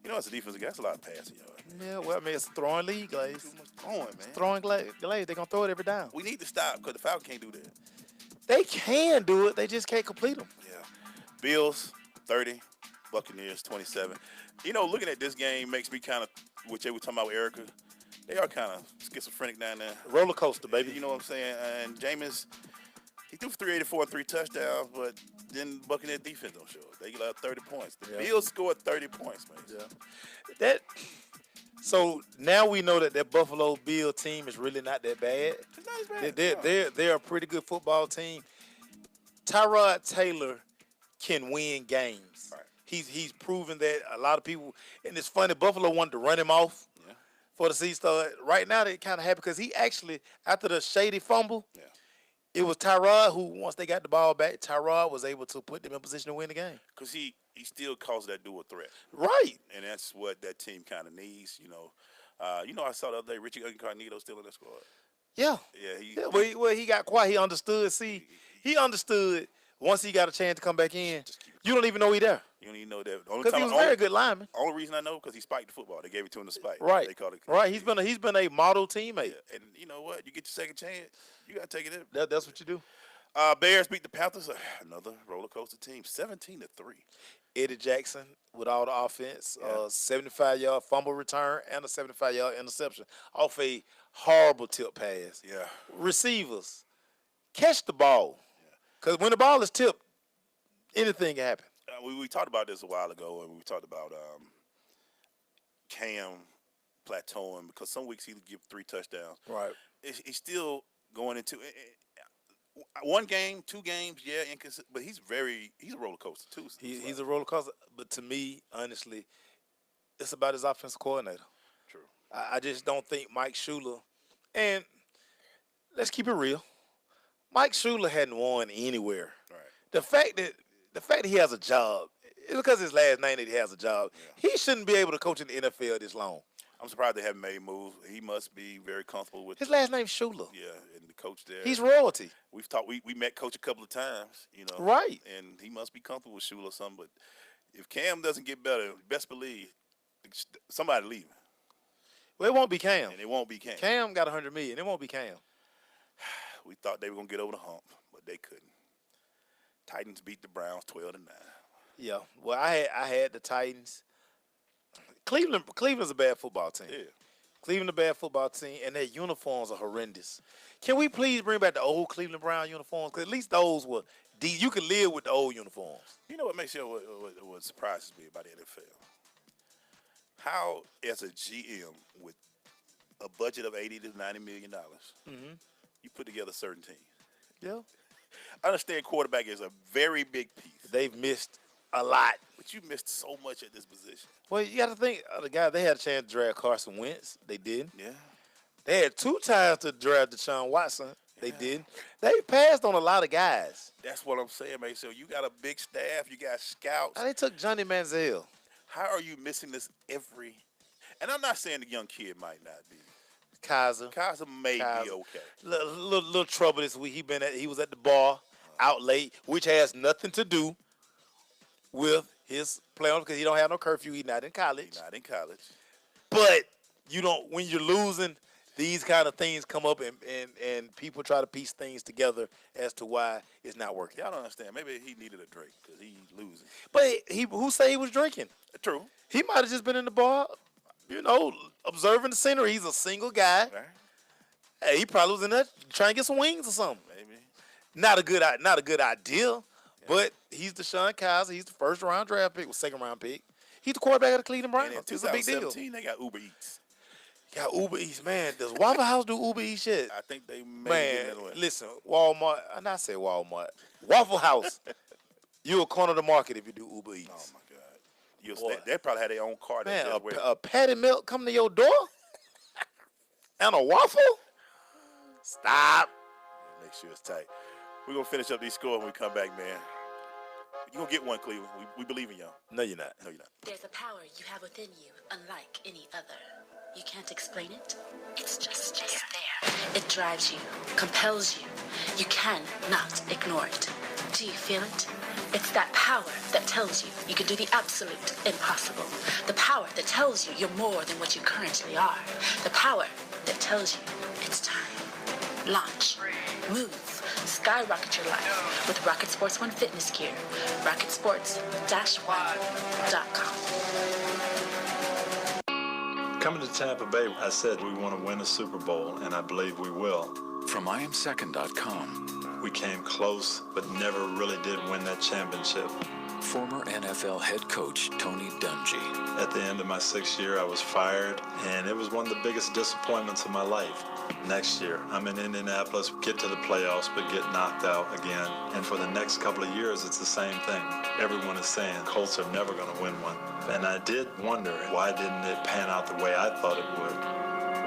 You know, as a defensive guy, that's a lot of passing yards. Yeah, well, I mean, it's a throwing league, Glaze. Too much throwing, man. Throwing Glaze. They're going to throw it every down. We need to stop because the Falcons can't do that. They can do it. They just can't complete them. Yeah. Bills, 30. Buccaneers, 27. You know, looking at this game makes me kind of, which they were talking about with Erica, they are kind of schizophrenic down there. Roller coaster, baby. You know what I'm saying? And Jameis, he threw for 384 and 3 touchdowns, but then Buccaneers defense don't show up. They got 30 points. The Bills scored 30 points, man. Yeah. So now we know that Buffalo Bill team is really not that bad. It's not as bad. They're a pretty good football team. Tyrod Taylor can win games. Right. He's proven that. A lot of people, and it's funny, Buffalo wanted to run him off for the season. So right now they kind of happy because he actually, after the shady fumble, it was Tyrod who, once they got the ball back, Tyrod was able to put them in position to win the game. Because he still calls that dual threat. Right. And that's what that team kind of needs, you know. I saw the other day, Richie Incognito still in that squad. Yeah. Yeah. He got quiet. He understood. See, he understood once he got a chance to come back in. You don't even know he there. You don't even know that. Because he was a very good lineman. Only reason I know because he spiked the football. They gave it to him to spike. Right. They called it. Right. He's been a model teammate. Yeah. And you know what? You get your second chance, you got to take it in. That's what you do. Bears beat the Panthers. Another roller coaster team, 17-3. Eddie Jackson with all the offense, 75-yard fumble return and a 75-yard interception off a horrible tip pass. Yeah. Receivers, catch the ball. Because when the ball is tipped, anything can happen. We talked about this a while ago, and we talked about Cam plateauing because some weeks he would give 3 touchdowns. Right. He's still going into one game, 2 games, inconsistent, but he's a roller coaster too. He's a roller coaster, but to me, honestly, it's about his offensive coordinator. True. I just don't think Mike Shula, and let's keep it real, Mike Shula hadn't won anywhere. Right. The fact that he has a job, it's because his last name that he has a job. Yeah. He shouldn't be able to coach in the NFL this long. I'm surprised they haven't made moves. He must be very comfortable with his last name's Shula. Yeah, and the coach there. He's royalty. We've talked. We met Coach a couple of times, you know. Right. And he must be comfortable with Shula or something. But if Cam doesn't get better, best believe somebody leaving. Well, it won't be Cam. And it won't be Cam. Cam got $100 million. It won't be Cam. We thought they were gonna get over the hump, but they couldn't. Titans beat the Browns 12-9. Yeah. Well, I had the Titans. Cleveland's a bad football team. Yeah. Cleveland a bad football team, and their uniforms are horrendous. Can we please bring back the old Cleveland Brown uniforms? Because at least those were you could live with the old uniforms. You know what makes you what surprises me about the NFL? How, as a GM with a budget of $80 to $90 million, you put together certain teams. Yeah. I understand quarterback is a very big piece. They've missed a lot. But you missed so much at this position. Well, you got to think, they had a chance to draft Carson Wentz. They didn't. Yeah. They had 2 times to draft Deshaun Watson. They didn't. They passed on a lot of guys. That's what I'm saying, man. So you got a big staff. You got scouts. They took Johnny Manziel. How are you missing this every – and I'm not saying the young kid might not be. Kaiser may be okay. Little trouble this week. He was at the bar out late, which has nothing to do with his playing because he don't have no curfew. He's not in college. But when you're losing, these kind of things come up and people try to piece things together as to why it's not working. Y'all don't understand. Maybe he needed a drink because he's losing. But who say he was drinking? True. He might have just been in the bar, observing the scenery. He's a single guy. Right. Hey, he probably was in there trying to get some wings or something. Maybe. Not a good idea. But he's Deshaun Kaiser. He's the first-round draft pick, second-round pick. He's the quarterback of the Cleveland Browns. It's a big deal. They got Uber Eats. Got Uber Eats, man. Does Waffle House do Uber Eats yet? I think they may. Man, listen, Walmart. And I say Walmart. Waffle House. You'll corner the market if you do Uber Eats. Oh my God. They probably had their own car. Man, a patty milk coming to your door, and a waffle. Stop. Make sure it's tight. We're gonna finish up these scores when we come back, man. You're going to get one, Cleveland. We believe in y'all. No, you're not. No, you're not. There's a power you have within you, unlike any other. You can't explain it. It's just there. It drives you, compels you. You cannot ignore it. Do you feel it? It's that power that tells you you can do the absolute impossible. The power that tells you you're more than what you currently are. The power that tells you it's time. Launch. Move. Skyrocket your life with Rocket Sports One fitness gear. RocketSports-One.com. Coming to Tampa Bay, I said we want to win a Super Bowl, and I believe we will. From IamSecond.com. We came close, but never really did win that championship. Former NFL head coach Tony Dungy. At the end of my 6th year, I was fired, and it was one of the biggest disappointments of my life. Next year, I'm in Indianapolis, get to the playoffs, but get knocked out again. And for the next couple of years, it's the same thing. Everyone is saying Colts are never going to win one. And I did wonder, why didn't it pan out the way I thought it would?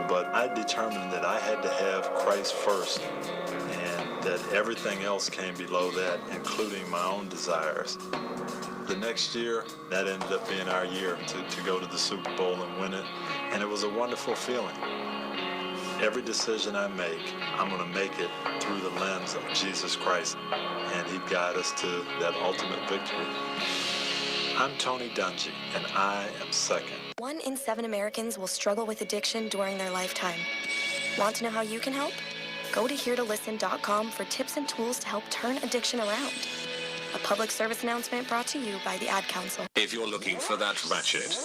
But I determined that I had to have Christ first, and that everything else came below that, including my own desires. The next year, that ended up being our year to go to the Super Bowl and win it, and it was a wonderful feeling. Every decision I make, I'm going to make it through the lens of Jesus Christ, and He'd guide us to that ultimate victory. I'm Tony Dungy, and I am second. 1 in 7 Americans will struggle with addiction during their lifetime. Want to know how you can help? Go to heretolisten.com for tips and tools to help turn addiction around. A public service announcement brought to you by the Ad Council. If you're looking for that ratchet,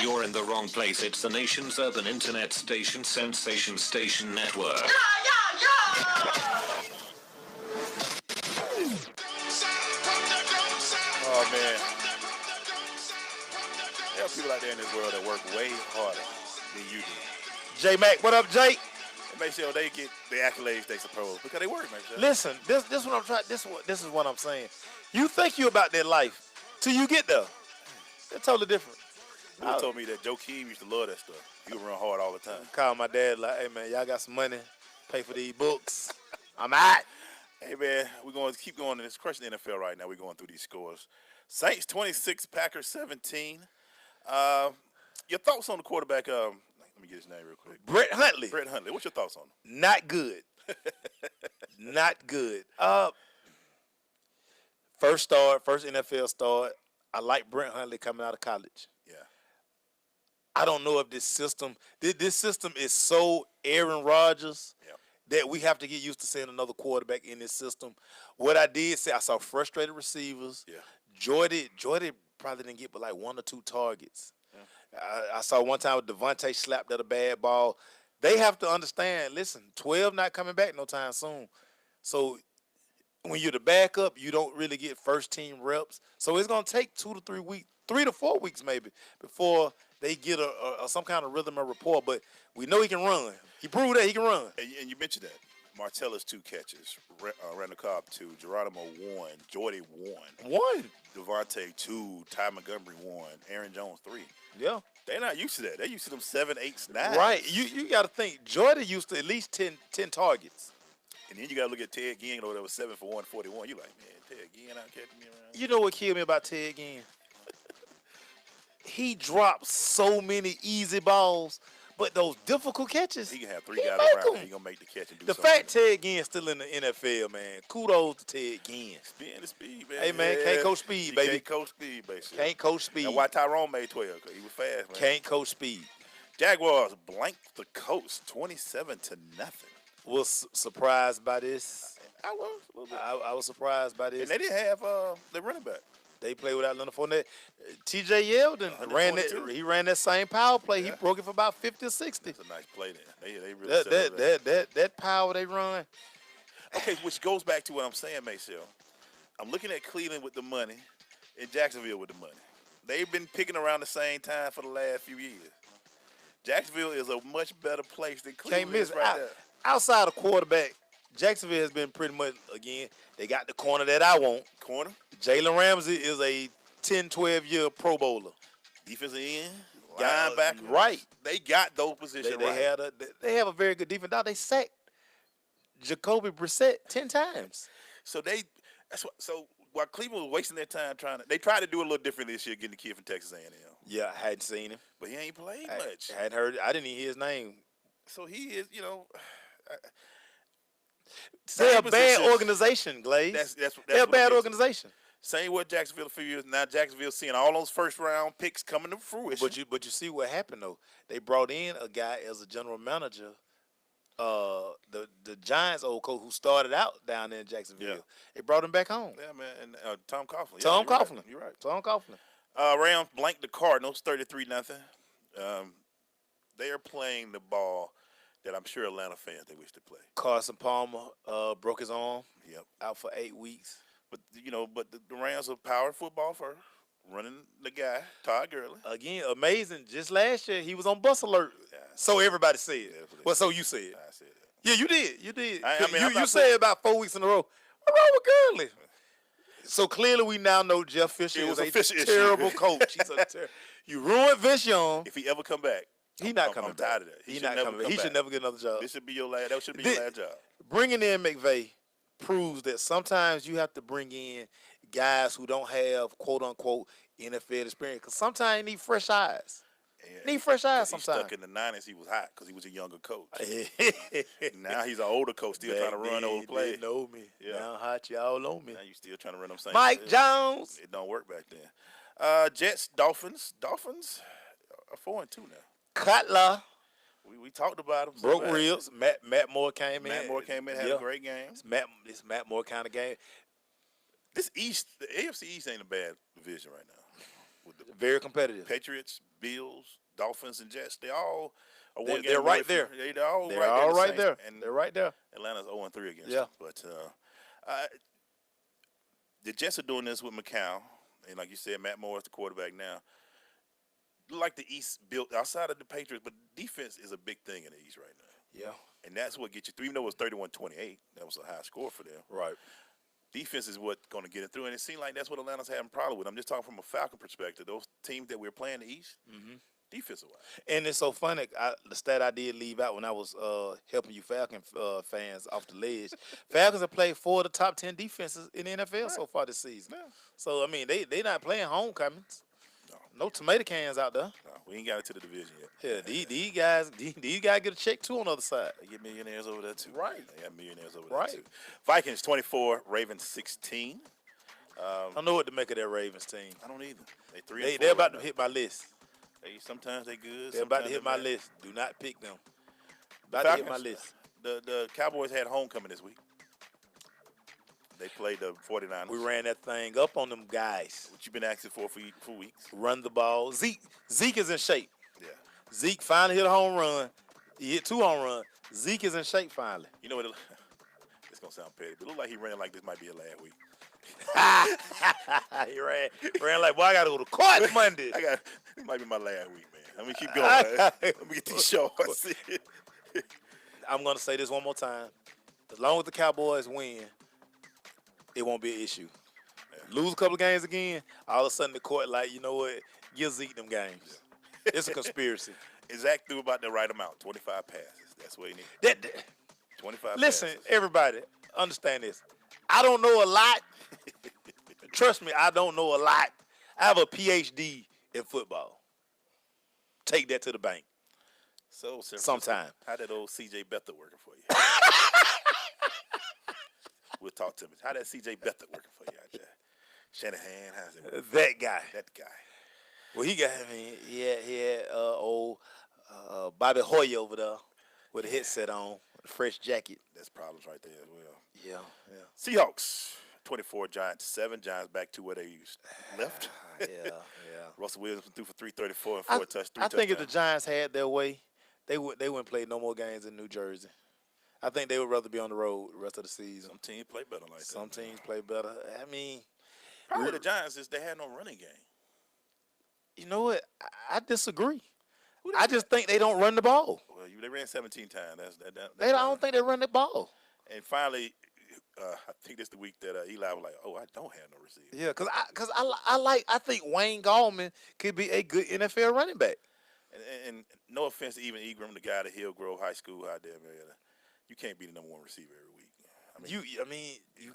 you're in the wrong place. It's the nation's urban internet station, Sensation Station Network. Oh, man. There are people out there in this world that work way harder than you do. J Mac, what up, Jake? And make sure they get the accolades they suppose because they work, man. Listen, this is what I'm trying. This is what I'm saying. You think you about that life till you get there. They're totally different. You told me that Joe Keem used to love that stuff. He would run hard all the time. Call my dad like, hey man, y'all got some money, pay for these books. I'm out. Hey man, we're going to keep going in this crushing NFL right now. We're going through these scores. Saints 26, Packers 17. Your thoughts on the quarterback? Let me get his name real quick. Brett Hundley. Brett Hundley. What's your thoughts on him? Not good. Not good. First NFL start. I like Brett Hundley coming out of college. Yeah. I don't know if this system is so Aaron Rodgers that we have to get used to seeing another quarterback in this system. What I did say, I saw frustrated receivers. Yeah. Jordy probably didn't get but like 1 or 2 targets. Yeah. I saw one time with Devontae slapped at a bad ball. They have to understand, listen, 12 not coming back no time soon. So when you're the backup, you don't really get first-team reps. So it's going to take 2 to 3 weeks, 3 to 4 weeks maybe, before they get some kind of rhythm or rapport. But we know he can run. He proved that he can run. And you mentioned that. Martellus 2 catches, Randall Cobb 2, Geronimo 1, Jordy 1. Devontae 2, Ty Montgomery 1, Aaron Jones 3. Yeah. They're not used to that. They're used to them 7, 8, 9. Right. You got to think, Jordy used to at least 10 targets. And then you got to look at Ted Ginn, that was 7 for 141. You like, man, Ted Ginn out catching me around. You know what killed me about Ted Ginn? He dropped so many easy balls, but those difficult catches, he can have 3 guys around him. He going to make the catch and do something. The fact Ted Ginn's still in the NFL, man, kudos to Ted Ginn. Speed, man. Hey, man, can't coach speed, baby. Can't coach speed, basically. Can't coach speed. That's why Tyrone made 12, because he was fast, man. Can't coach speed. Jaguars blanked the Colts 27-0. Was surprised by this. I was a little bit. I was surprised by this. And they didn't have the running back. They played without Leonard Fournette. T.J. Yeldon ran that same power play. Yeah. He broke it for about 50 or 60. That's a nice play there. They really that power they run. Okay, which goes back to what I'm saying, Maceo. I'm looking at Cleveland with the money and Jacksonville with the money. They've been picking around the same time for the last few years. Jacksonville is a much better place than Cleveland. Can't miss right there. Outside of quarterback, Jacksonville has been pretty much, again, they got the corner that I want. Corner? Jalen Ramsey is a 10, 12-year Pro Bowler. Defensive end, linebacker. Right. They got those positions right. They have a very good defense. Now they sacked Jacoby Brissett 10 times. So while Cleveland was wasting their time they tried to do it a little different this year, getting the kid from Texas A&M. Yeah, I hadn't seen him. But he ain't played much. I hadn't heard. I didn't even hear his name. So he is, They're a bad organization, Glaze. They're a bad organization. Same with Jacksonville a few years. Now Jacksonville seeing all those first round picks coming to fruition. But you see what happened though. They brought in a guy as a general manager. The Giants old coach who started out down there in Jacksonville. Yeah. They brought him back home. Yeah, man. And Tom Coughlin. Tom Coughlin. You're right. Tom Coughlin. Rams blanked the Cardinals 33-0. They are playing the ball that I'm sure Atlanta fans they wish to play. Carson Palmer broke his arm. Yep. Out for 8 weeks. But the Rams are power football first. Running the guy, Todd Gurley. Again, amazing. Just last year, he was on bus alert. Yeah. So everybody said. Yeah, well, so you said. I said that. Yeah, you did. You did. You said about 4 weeks in a row. What's wrong with Gurley? So clearly, we now know Jeff Fisher is a terrible coach. He's a you ruined Vince Young. If he ever come back, he's not coming back. I'm tired of that. He's not coming back. He should never get another job. This should be your last. That should be your last job. Bringing in McVay proves that sometimes you have to bring in guys who don't have quote unquote NFL experience because sometimes you need fresh eyes. Yeah, need fresh eyes sometimes. Stuck in the 90s, he was hot because he was a younger coach. Now he's an older coach, still trying to run old plays. They know me. Yeah. Now hot, y'all know me. Now you still trying to run them same Mike plays. Jones. It don't work back then. Jets, Dolphins. Dolphins are 4-2 now. Cutler. We talked about him. Broke ribs. Matt Moore came in. Matt Moore came in, had a great game. It's Matt Moore kind of game. This East, the AFC East ain't a bad division right now. Very competitive. Patriots, Bills, Dolphins, and Jets. They all are one game. They're right there. They're all right there. And they're right there. Atlanta's 0-3 against them. But the Jets are doing this with McCown. And like you said, Matt Moore is the quarterback now. Like the East built outside of the Patriots, but defense is a big thing in the East right now. Yeah. And that's what gets you through. Even though it was 31-28, that was a high score for them. Right. Defense is what's going to get it through, and it seems like that's what Atlanta's having a problem with. I'm just talking from a Falcon perspective. Those teams that we're playing in the East, defensive-wise. And it's so funny. The stat I did leave out when I was helping you Falcon fans off the ledge. Falcons have played 4 of the top 10 defenses in the NFL so far this season. Yeah. So, I mean, they not playing homecomings. No tomato cans out there. No, we ain't got it to the division yet. Yeah, these guys get a check too on the other side. They get millionaires over there too. Right. They got millionaires over there too. Vikings 24, Ravens 16. I don't know what to make of that Ravens team. I don't either. They 3-4. They're about to hit my list. Sometimes they good. They're about to hit my list. Do not pick them. About to hit my list. The Cowboys had homecoming this week. They played the 49ers. We ran that thing up on them guys. What you been asking for weeks. Run the ball. Zeke is in shape. Yeah. Zeke finally hit a home run. He hit 2 home runs. Zeke is in shape finally. You know what? It's going to sound petty, but it looked like he ran like this might be a last week. He ran like, boy, I got to go to court Monday. This might be my last week, man. Let me keep going, man. Let me get these shorts. I'm going to say this one more time. As long as the Cowboys win, it won't be an issue. Yeah. Lose a couple of games again, all of a sudden the court like, you know what, give Zeke them games. Yeah. It's a conspiracy. Zach threw about the right amount, 25 passes. That's what he needed. 25 Listen, passes. Everybody, understand this. I don't know a lot. Trust me, I don't know a lot. I have a PhD in football. Take that to the bank. So, sometime. How that old C.J. Beathard working for you? We'll talk to him. How that C.J. Beathard working for you out there? Shanahan, how's it working? That guy. That guy. Well, he had old Bobby Hoyer over there with a headset on, with a fresh jacket. That's problems right there as well. Yeah. Seahawks, 24, Giants 7. Giants back to where they left. Yeah. Russell Wilson threw for 334 and 4 touchdowns. I think if the Giants had their way, they wouldn't play no more games in New Jersey. I think they would rather be on the road the rest of the season. Some teams play better like that. Some teams play better. I mean, probably the Giants is they had no running game. You know what? I disagree. I just think they don't run the ball. Well, they ran 17 times. I don't think they run the ball. And finally, I think this the week that Eli was like, "Oh, I don't have no receiver." Yeah, because I think Wayne Gallman could be a good NFL running back. And no offense to even Egram, the guy at Hillgrove High School out there, man. You can't be the number 1 receiver every week. You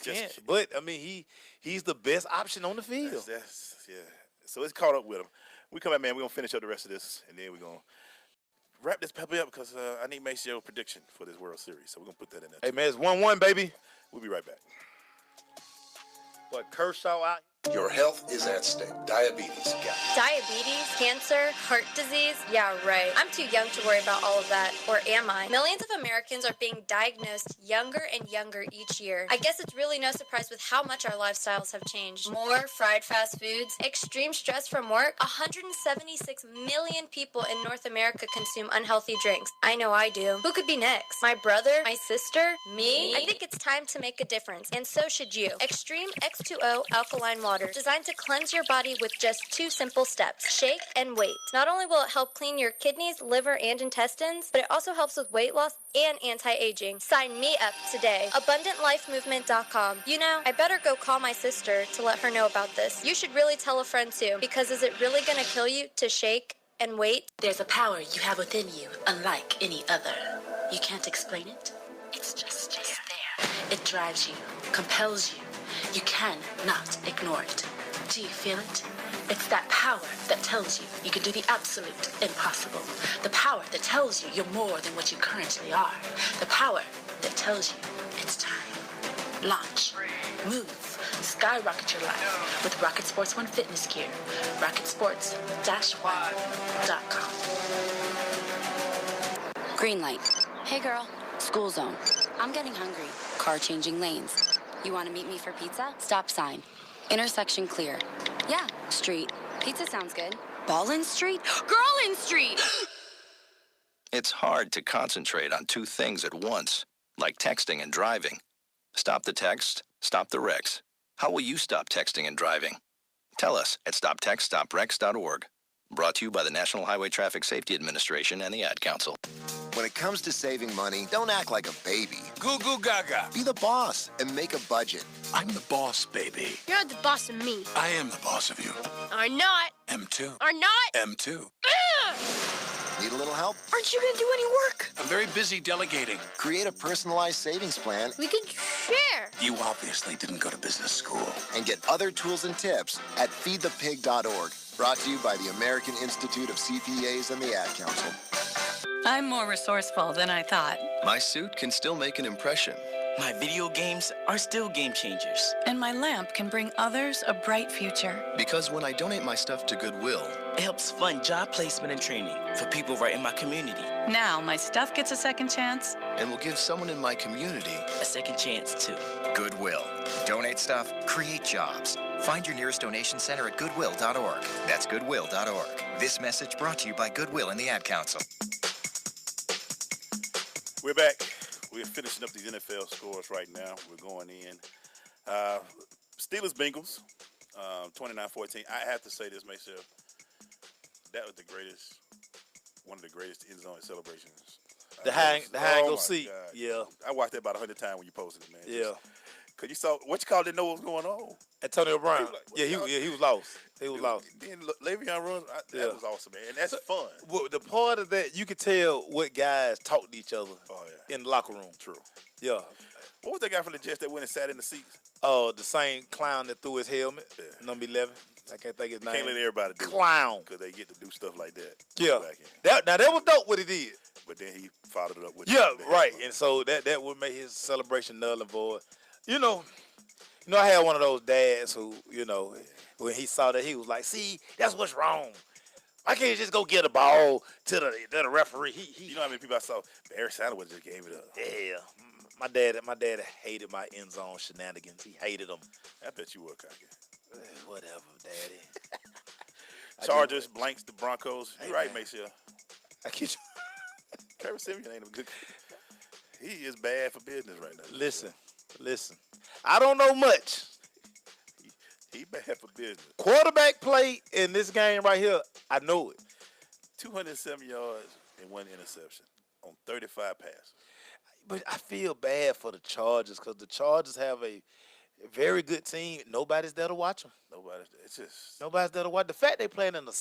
can't. But I mean, he's the best option on the field. Yeah. So it's caught up with him. We come back, man. We're gonna finish up the rest of this, and then we're gonna wrap this puppy up because I need to make your prediction for this World Series. So we're gonna put that in there. Hey man, it's 1-1, baby. We'll be right back. But Kershaw out. Your health is at stake. Diabetes. Diabetes, cancer, heart disease? Yeah, right. I'm too young to worry about all of that. Or am I? Millions of Americans are being diagnosed younger and younger each year. I guess it's really no surprise with how much our lifestyles have changed. More fried fast foods, extreme stress from work. 176 million people in North America consume unhealthy drinks. I know I do. Who could be next? My brother? My sister? Me? I think it's time to make a difference, and so should you. Extreme X2O alkaline water, designed to cleanse your body with just 2 simple steps: shake and wait. Not only will it help clean your kidneys, liver, and intestines, but it also helps with weight loss and anti-aging. Sign me up today. AbundantLifeMovement.com. You know, I better go call my sister to let her know about this. You should really tell a friend too, because is it really gonna kill you to shake and wait? There's a power you have within you, unlike any other. You can't explain it. It's just there. It drives you, compels you. You cannot ignore it. Do you feel it? It's that power that tells you you can do the absolute impossible. The power that tells you you're more than what you currently are. The power that tells you it's time. Launch. Move. Skyrocket your life with Rocket Sports One fitness gear. RocketSports-One.com. Green light. Hey girl. School zone. I'm getting hungry. Car changing lanes. You want to meet me for pizza? Stop sign. Intersection clear. Yeah, street. Pizza sounds good. Ballin Street? Girlin Street! It's hard to concentrate on 2 things at once, like texting and driving. Stop the text, stop the wrecks. How will you stop texting and driving? Tell us at stoptextstopwrecks.org. Brought to you by the National Highway Traffic Safety Administration and the Ad Council. When it comes to saving money, don't act like a baby. Goo goo gaga. Be the boss and make a budget. I'm the boss, baby. You're the boss of me. I am the boss of you. Are not. M2. Are not. M2. Need a little help? Aren't you going to do any work? I'm very busy delegating. Create a personalized savings plan. We could share. You obviously didn't go to business school. And get other tools and tips at feedthepig.org. Brought to you by the American Institute of CPAs and the Ad Council. I'm more resourceful than I thought. My suit can still make an impression. My video games are still game changers. And my lamp can bring others a bright future. Because when I donate my stuff to Goodwill, It helps fund job placement and training for people right in my community. Now my stuff gets a second chance. and will give someone in my community a second chance too. Goodwill. Donate stuff, create jobs. Find your nearest donation center at goodwill.org. That's goodwill.org. This message brought to you by Goodwill and the Ad Council. We're back. We're finishing up these NFL scores right now. We're going in. Steelers-Bengals, 29-14. I have to say this, myself. That was one of the greatest end zone celebrations. The hang go seat. God. Yeah. I watched that about 100 times when you posted it, man. Yeah. Because you saw, what you call, didn't know what was going on. Antonio Brown. He He was lost. He was lost. Then Le'Veon runs. That was awesome, man. And that's fun. Well, the part of that, you could tell what guys talk to each other in the locker room. True. Yeah. What was that guy from the Jets that went and sat in the seats? Oh, the same clown that threw his helmet, number 11. I can't think his name. Can't let everybody do Clown. Because they get to do stuff like that. Yeah. Now, that was dope what he did. But then he followed it up with right. And so that would make his celebration null and void. You know, I had one of those dads who, when he saw that, he was like, see, that's what's wrong. Why can't you just go get a ball to the referee? You know how many people I saw? Barry Sanders just gave it up. Yeah. My dad hated my end zone shenanigans. He hated them. I bet you were cocky. Whatever, Daddy. Chargers blanks the Broncos. You're right, Maceo. I kid you. Trevor Simeon ain't a good. He is bad for business right now. Listen. I don't know much. He bad for business. Quarterback play in this game right here, I know it. 207 yards and 1 interception on 35 passes. But I feel bad for the Chargers because the Chargers have a very good team. Nobody's there to watch them. Nobody's there to watch. The fact they playing in the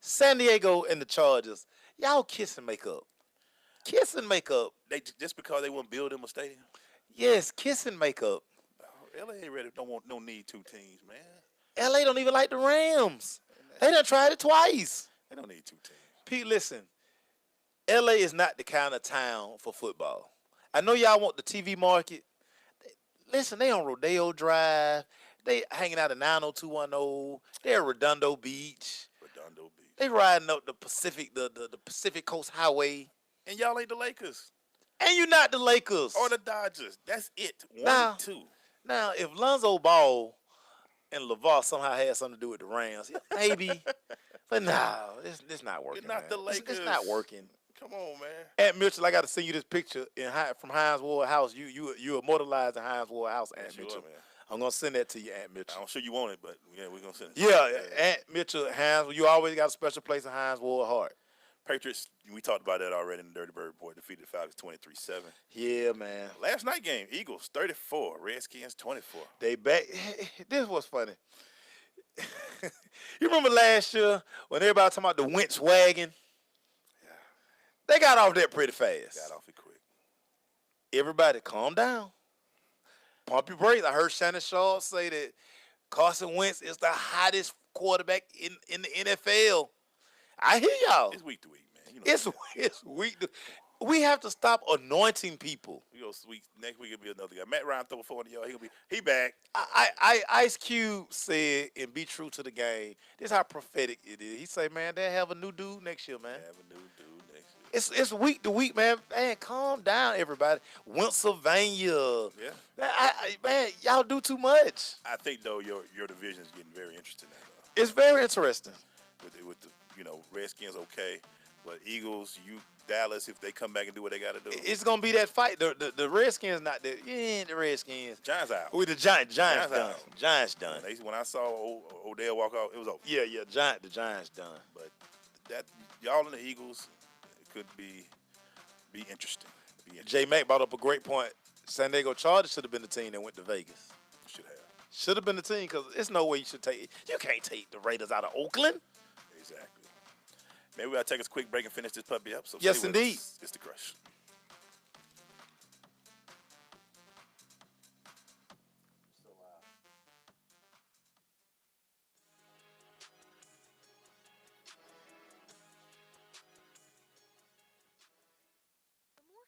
San Diego and the Chargers, y'all kiss and make up. Kiss and make up. Just because they won't build them a stadium? Yes, kissing makeup. LA ain't ready. Don't need two teams, man. LA don't even like the Rams. They done tried it twice. They don't need two teams. Pete, listen. LA is not the kind of town for football. I know y'all want the TV market. Listen, they on Rodeo Drive. They hanging out at 90210. They're at Redondo Beach. They riding up the Pacific, the Pacific Coast Highway. And y'all ain't the Lakers. And you not the Lakers. Or the Dodgers. That's it. Now, 1-2. Now, if Lonzo Ball and LeVar somehow had something to do with the Rams, maybe. But no, it's not working. You're not the Lakers. It's not working. Come on, man. Aunt Mitchell, I got to send you this picture from Hines Ward House. You immortalized in Hines Ward House, Aunt Mitchell. Man. I'm gonna send that to you, Aunt Mitchell. I'm sure you want it, but yeah, we're gonna send it. Yeah, Aunt Mitchell, Hines. You always got a special place in Hines Ward heart. Patriots, we talked about that already in the Dirty Bird Report. Defeated the Falcons 23-7. Yeah, man. Last night game, Eagles 34, Redskins 24. They back. This was funny. You remember last year when everybody talking about the Wentz wagon? Yeah. They got off that pretty fast. Got off it quick. Everybody, calm down. Pump your brakes. I heard Shannon Sharp say that Carson Wentz is the hottest quarterback in the NFL. I hear y'all. It's week to week, man. You know it's week to. We have to stop anointing people. We go next week. It'll be another guy. Matt Ryan throw 40 yards. He back. Ice Cube said, and be true to the game. This is how prophetic it is. He say, man, they have a new dude next year, man. Have a new dude next year. It's week to week, man. Man, calm down, everybody. Pennsylvania. Yeah. Man, y'all do too much. I think though your division is getting very interesting now. It's very interesting. With the Redskins okay, but Eagles, Dallas, if they come back and do what they got to do, it's gonna be that fight. The Redskins not there. Yeah, the Redskins. Giants out. With the Giants done. Out. Giants done. When I saw Odell walk out, it was over. Yeah. The Giants done. But that y'all and the Eagles could be interesting. J Mac brought up a great point. San Diego Chargers should have been the team that went to Vegas. Should have been the team because there's no way you should take it. You can't take the Raiders out of Oakland. Exactly. Maybe we'll take a quick break and finish this puppy up. So yes, indeed. It's the Crush.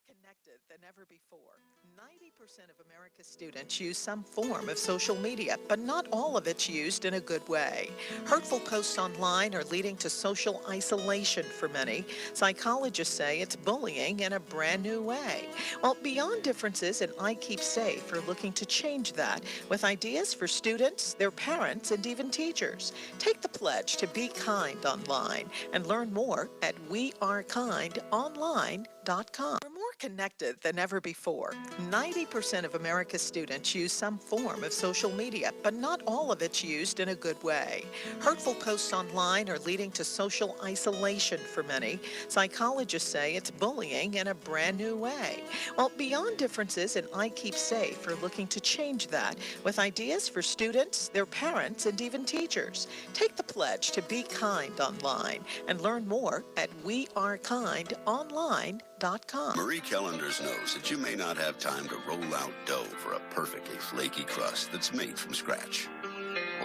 Connected than ever before. 90% of America's students use some form of social media, but not all of it's used in a good way. Hurtful posts online are leading to social isolation for many. Psychologists say it's bullying in a brand new way. Well, Beyond Differences and I Keep Safe are looking to change that with ideas for students, their parents, and even teachers. Take the pledge to be kind online and learn more at wearekindonline.com. We're more connected than ever before. 90% of America's students use some form of social media, but not all of it's used in a good way. Hurtful posts online are leading to social isolation for many. Psychologists say it's bullying in a brand new way. Well, Beyond Differences and I Keep Safe are looking to change that with ideas for students, their parents, and even teachers. Take the pledge to be kind online and learn more at wearekindonline.com. Marie Callender's knows that you may not have time to roll out dough for a perfectly flaky crust that's made from scratch,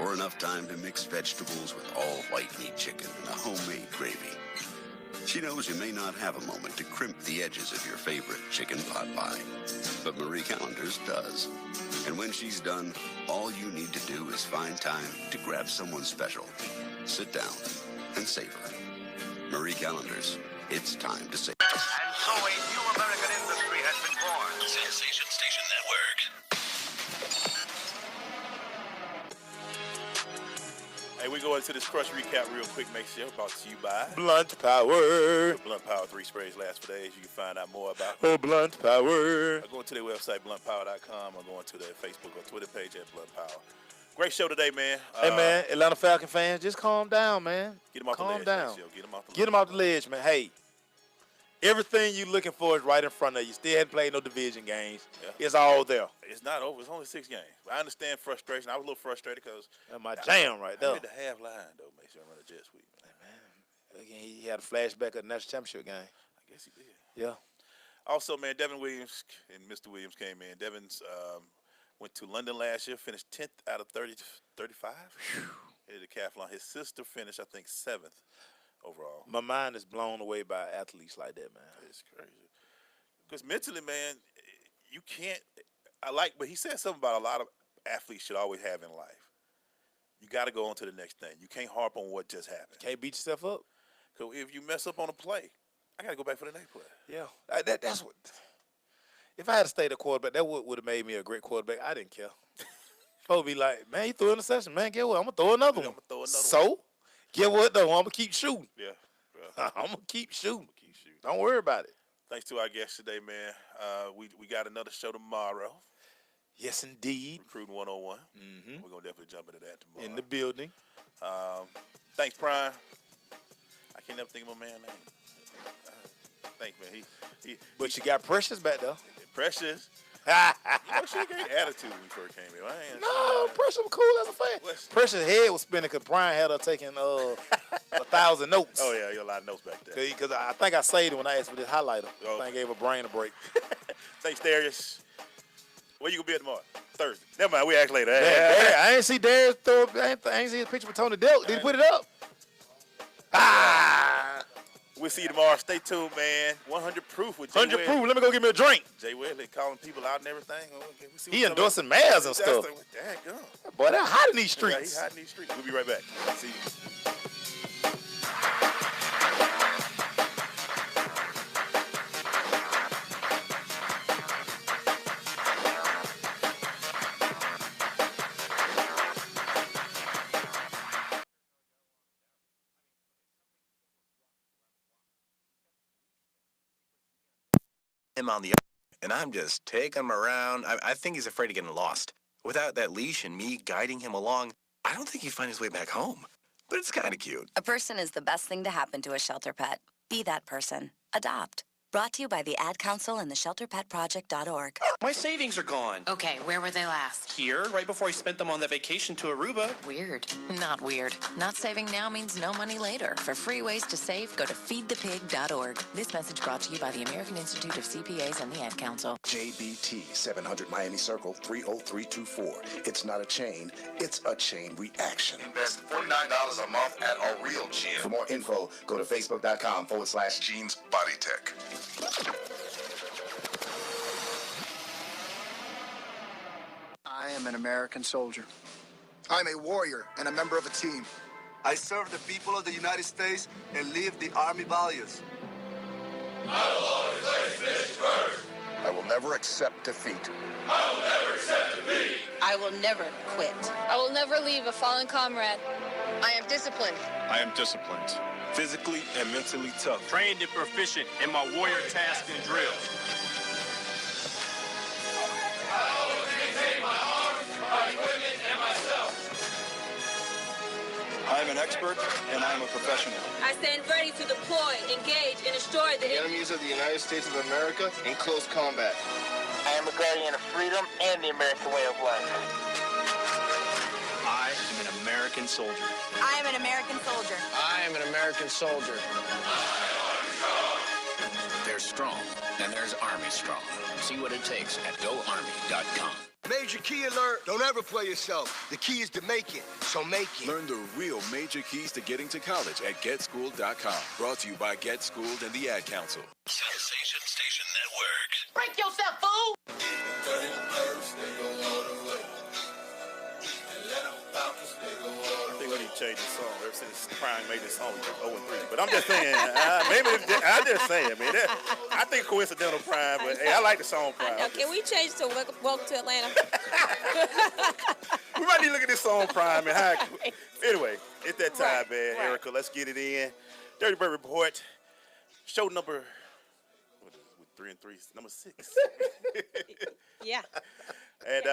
or enough time to mix vegetables with all white meat chicken in a homemade gravy. She knows you may not have a moment to crimp the edges of your favorite chicken pot pie, but Marie Callender's does. And when she's done, all you need to do is find time to grab someone special, sit down, and savor. Marie Callender's. It's time to save. And so a new American industry has been born. Sensation Station Network. Hey, we go into this Crush recap real quick. Make sure brought to you by Blunt Power. Blunt Power 3 sprays last for days. You can find out more about Blunt Power. Go to their website, bluntpower.com, or go to their Facebook or Twitter page at Blunt Power. Great show today, man. Hey, man, Atlanta Falcon fans, just calm down, man. Get them off the ledge. Down. Get them off the ledge, man. Hey, everything you're looking for is right in front of you. Still hadn't played no division games. Yeah. It's all there. It's not over. It's only 6 games. I understand frustration. I was a little frustrated because that's my jam right there. I read the half line, though. Make sure I run a jet sweep. Man, again, he had a flashback of the national championship game. I guess he did. Yeah. Also, man, Devon Williams and Mr. Williams came in. Devon's went to London last year, finished 10th out of 35 in the decathlon. His sister finished, I think, 7th overall. My mind is blown away by athletes like that, man. It's crazy. Because mentally, man, you can't. But he said something about a lot of athletes should always have in life. You got to go on to the next thing. You can't harp on what just happened. Can't beat yourself up. Because if you mess up on a play, I got to go back for the next play. Yeah, that's what. If I had stayed a quarterback, that would have made me a great quarterback. I didn't care. Folks be like, man, you threw an interception. Man, get what? I'm going to throw another one. So, get what, though? I'm going to keep shooting. Yeah. I'm going to keep shooting. Don't worry about it. Thanks to our guest today, man. We got another show tomorrow. Yes, indeed. Recruiting 101. Mm-hmm. We're going to definitely jump into that tomorrow. In the building. Thanks, Prime. I can't never think of my man's name. Thanks, man. But you got Precious back there. Precious. She had a great attitude when we first came in. No, Precious was cool as a fan. Precious' head was spinning because Brian had her taking 1,000 notes. Oh, yeah, you got a lot of notes back there. Because I think I saved it when I asked for this highlighter. I think I gave her brain a break. Thanks, Darius. Where you going to be at tomorrow? Thursday. Never mind, we ask later. I ain't see Darius throw up. I ain't see his picture with Tony Delk. Did he put it up? We'll see you tomorrow. Stay tuned, man. 100 Proof with Jay 100 Proof. Let me go get me a drink. Jay Wesley calling people out and everything. He endorsing Mavs and stuff. Boy, they're hot in these streets. Yeah, he's hot in these streets. We'll be right back. See you. Him on the and I'm just taking him around. I think he's afraid of getting lost. Without that leash and me guiding him along, I don't think he'd find his way back home. But it's kind of cute. A person is the best thing to happen to a shelter pet. Be that person. Adopt. Brought to you by the Ad Council and the ShelterPetProject.org. My savings are gone. Okay, where were they last? Here, right before I spent them on that vacation to Aruba. Weird. Not weird. Not saving now means no money later. For free ways to save, go to feedthepig.org. This message brought to you by the American Institute of CPAs and the Ad Council. JBT, 700 Miami Circle, 30324. It's not a chain, it's a chain reaction. Invest $49 a month at a real gym. For more info, go to facebook.com/Jeans Body Tech. I am an American soldier. I'm a warrior and a member of a team. I serve the people of the United States and live the Army values. I will always place finish first. I will never accept defeat. I will never accept defeat. I will never quit. I will never leave a fallen comrade. I am disciplined. I am disciplined, physically and mentally tough. Trained and proficient in my warrior task and drill. I always maintain my arms, my equipment, and myself. I am an expert and I am a professional. I stand ready to deploy, engage, and destroy the enemies of the United States of America in close combat. I am a guardian of freedom and the American way of life. I am an American soldier. I am an American soldier. I am an American soldier. There's strong, and there's Army strong. See what it takes at GoArmy.com. Major key alert. Don't ever play yourself. The key is to make it, so make it. Learn the real major keys to getting to college at GetSchooled.com. Brought to you by Get Schooled and the Ad Council. Sensation Station Network. Break yourself, fool! I think we need to change the song. Ever since Prime made this song, we went 0-3. But I'm just saying, I'm just saying, man. I think coincidental Prime, but hey, I like the song Prime. Now, can we change to Welcome to Atlanta? We might need to look at this song Prime and how. Anyway, it's that time, man. Right. Erica, let's get it in. Dirty Bird Report, show number. With 3 and 3, number 6. Yeah. And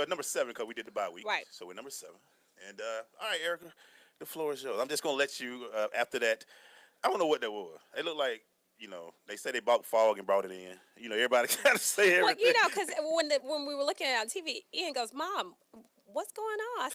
number 7 because we did the bye week. Right. So we're number 7. And all right, Erica, the floor is yours. I'm just gonna let you after that. I don't know what that was. It looked like, they say they bought fog and brought it in. Everybody kind of say everything. Well, because when we were looking at it on TV, Ian goes, "Mom, what's going on?" I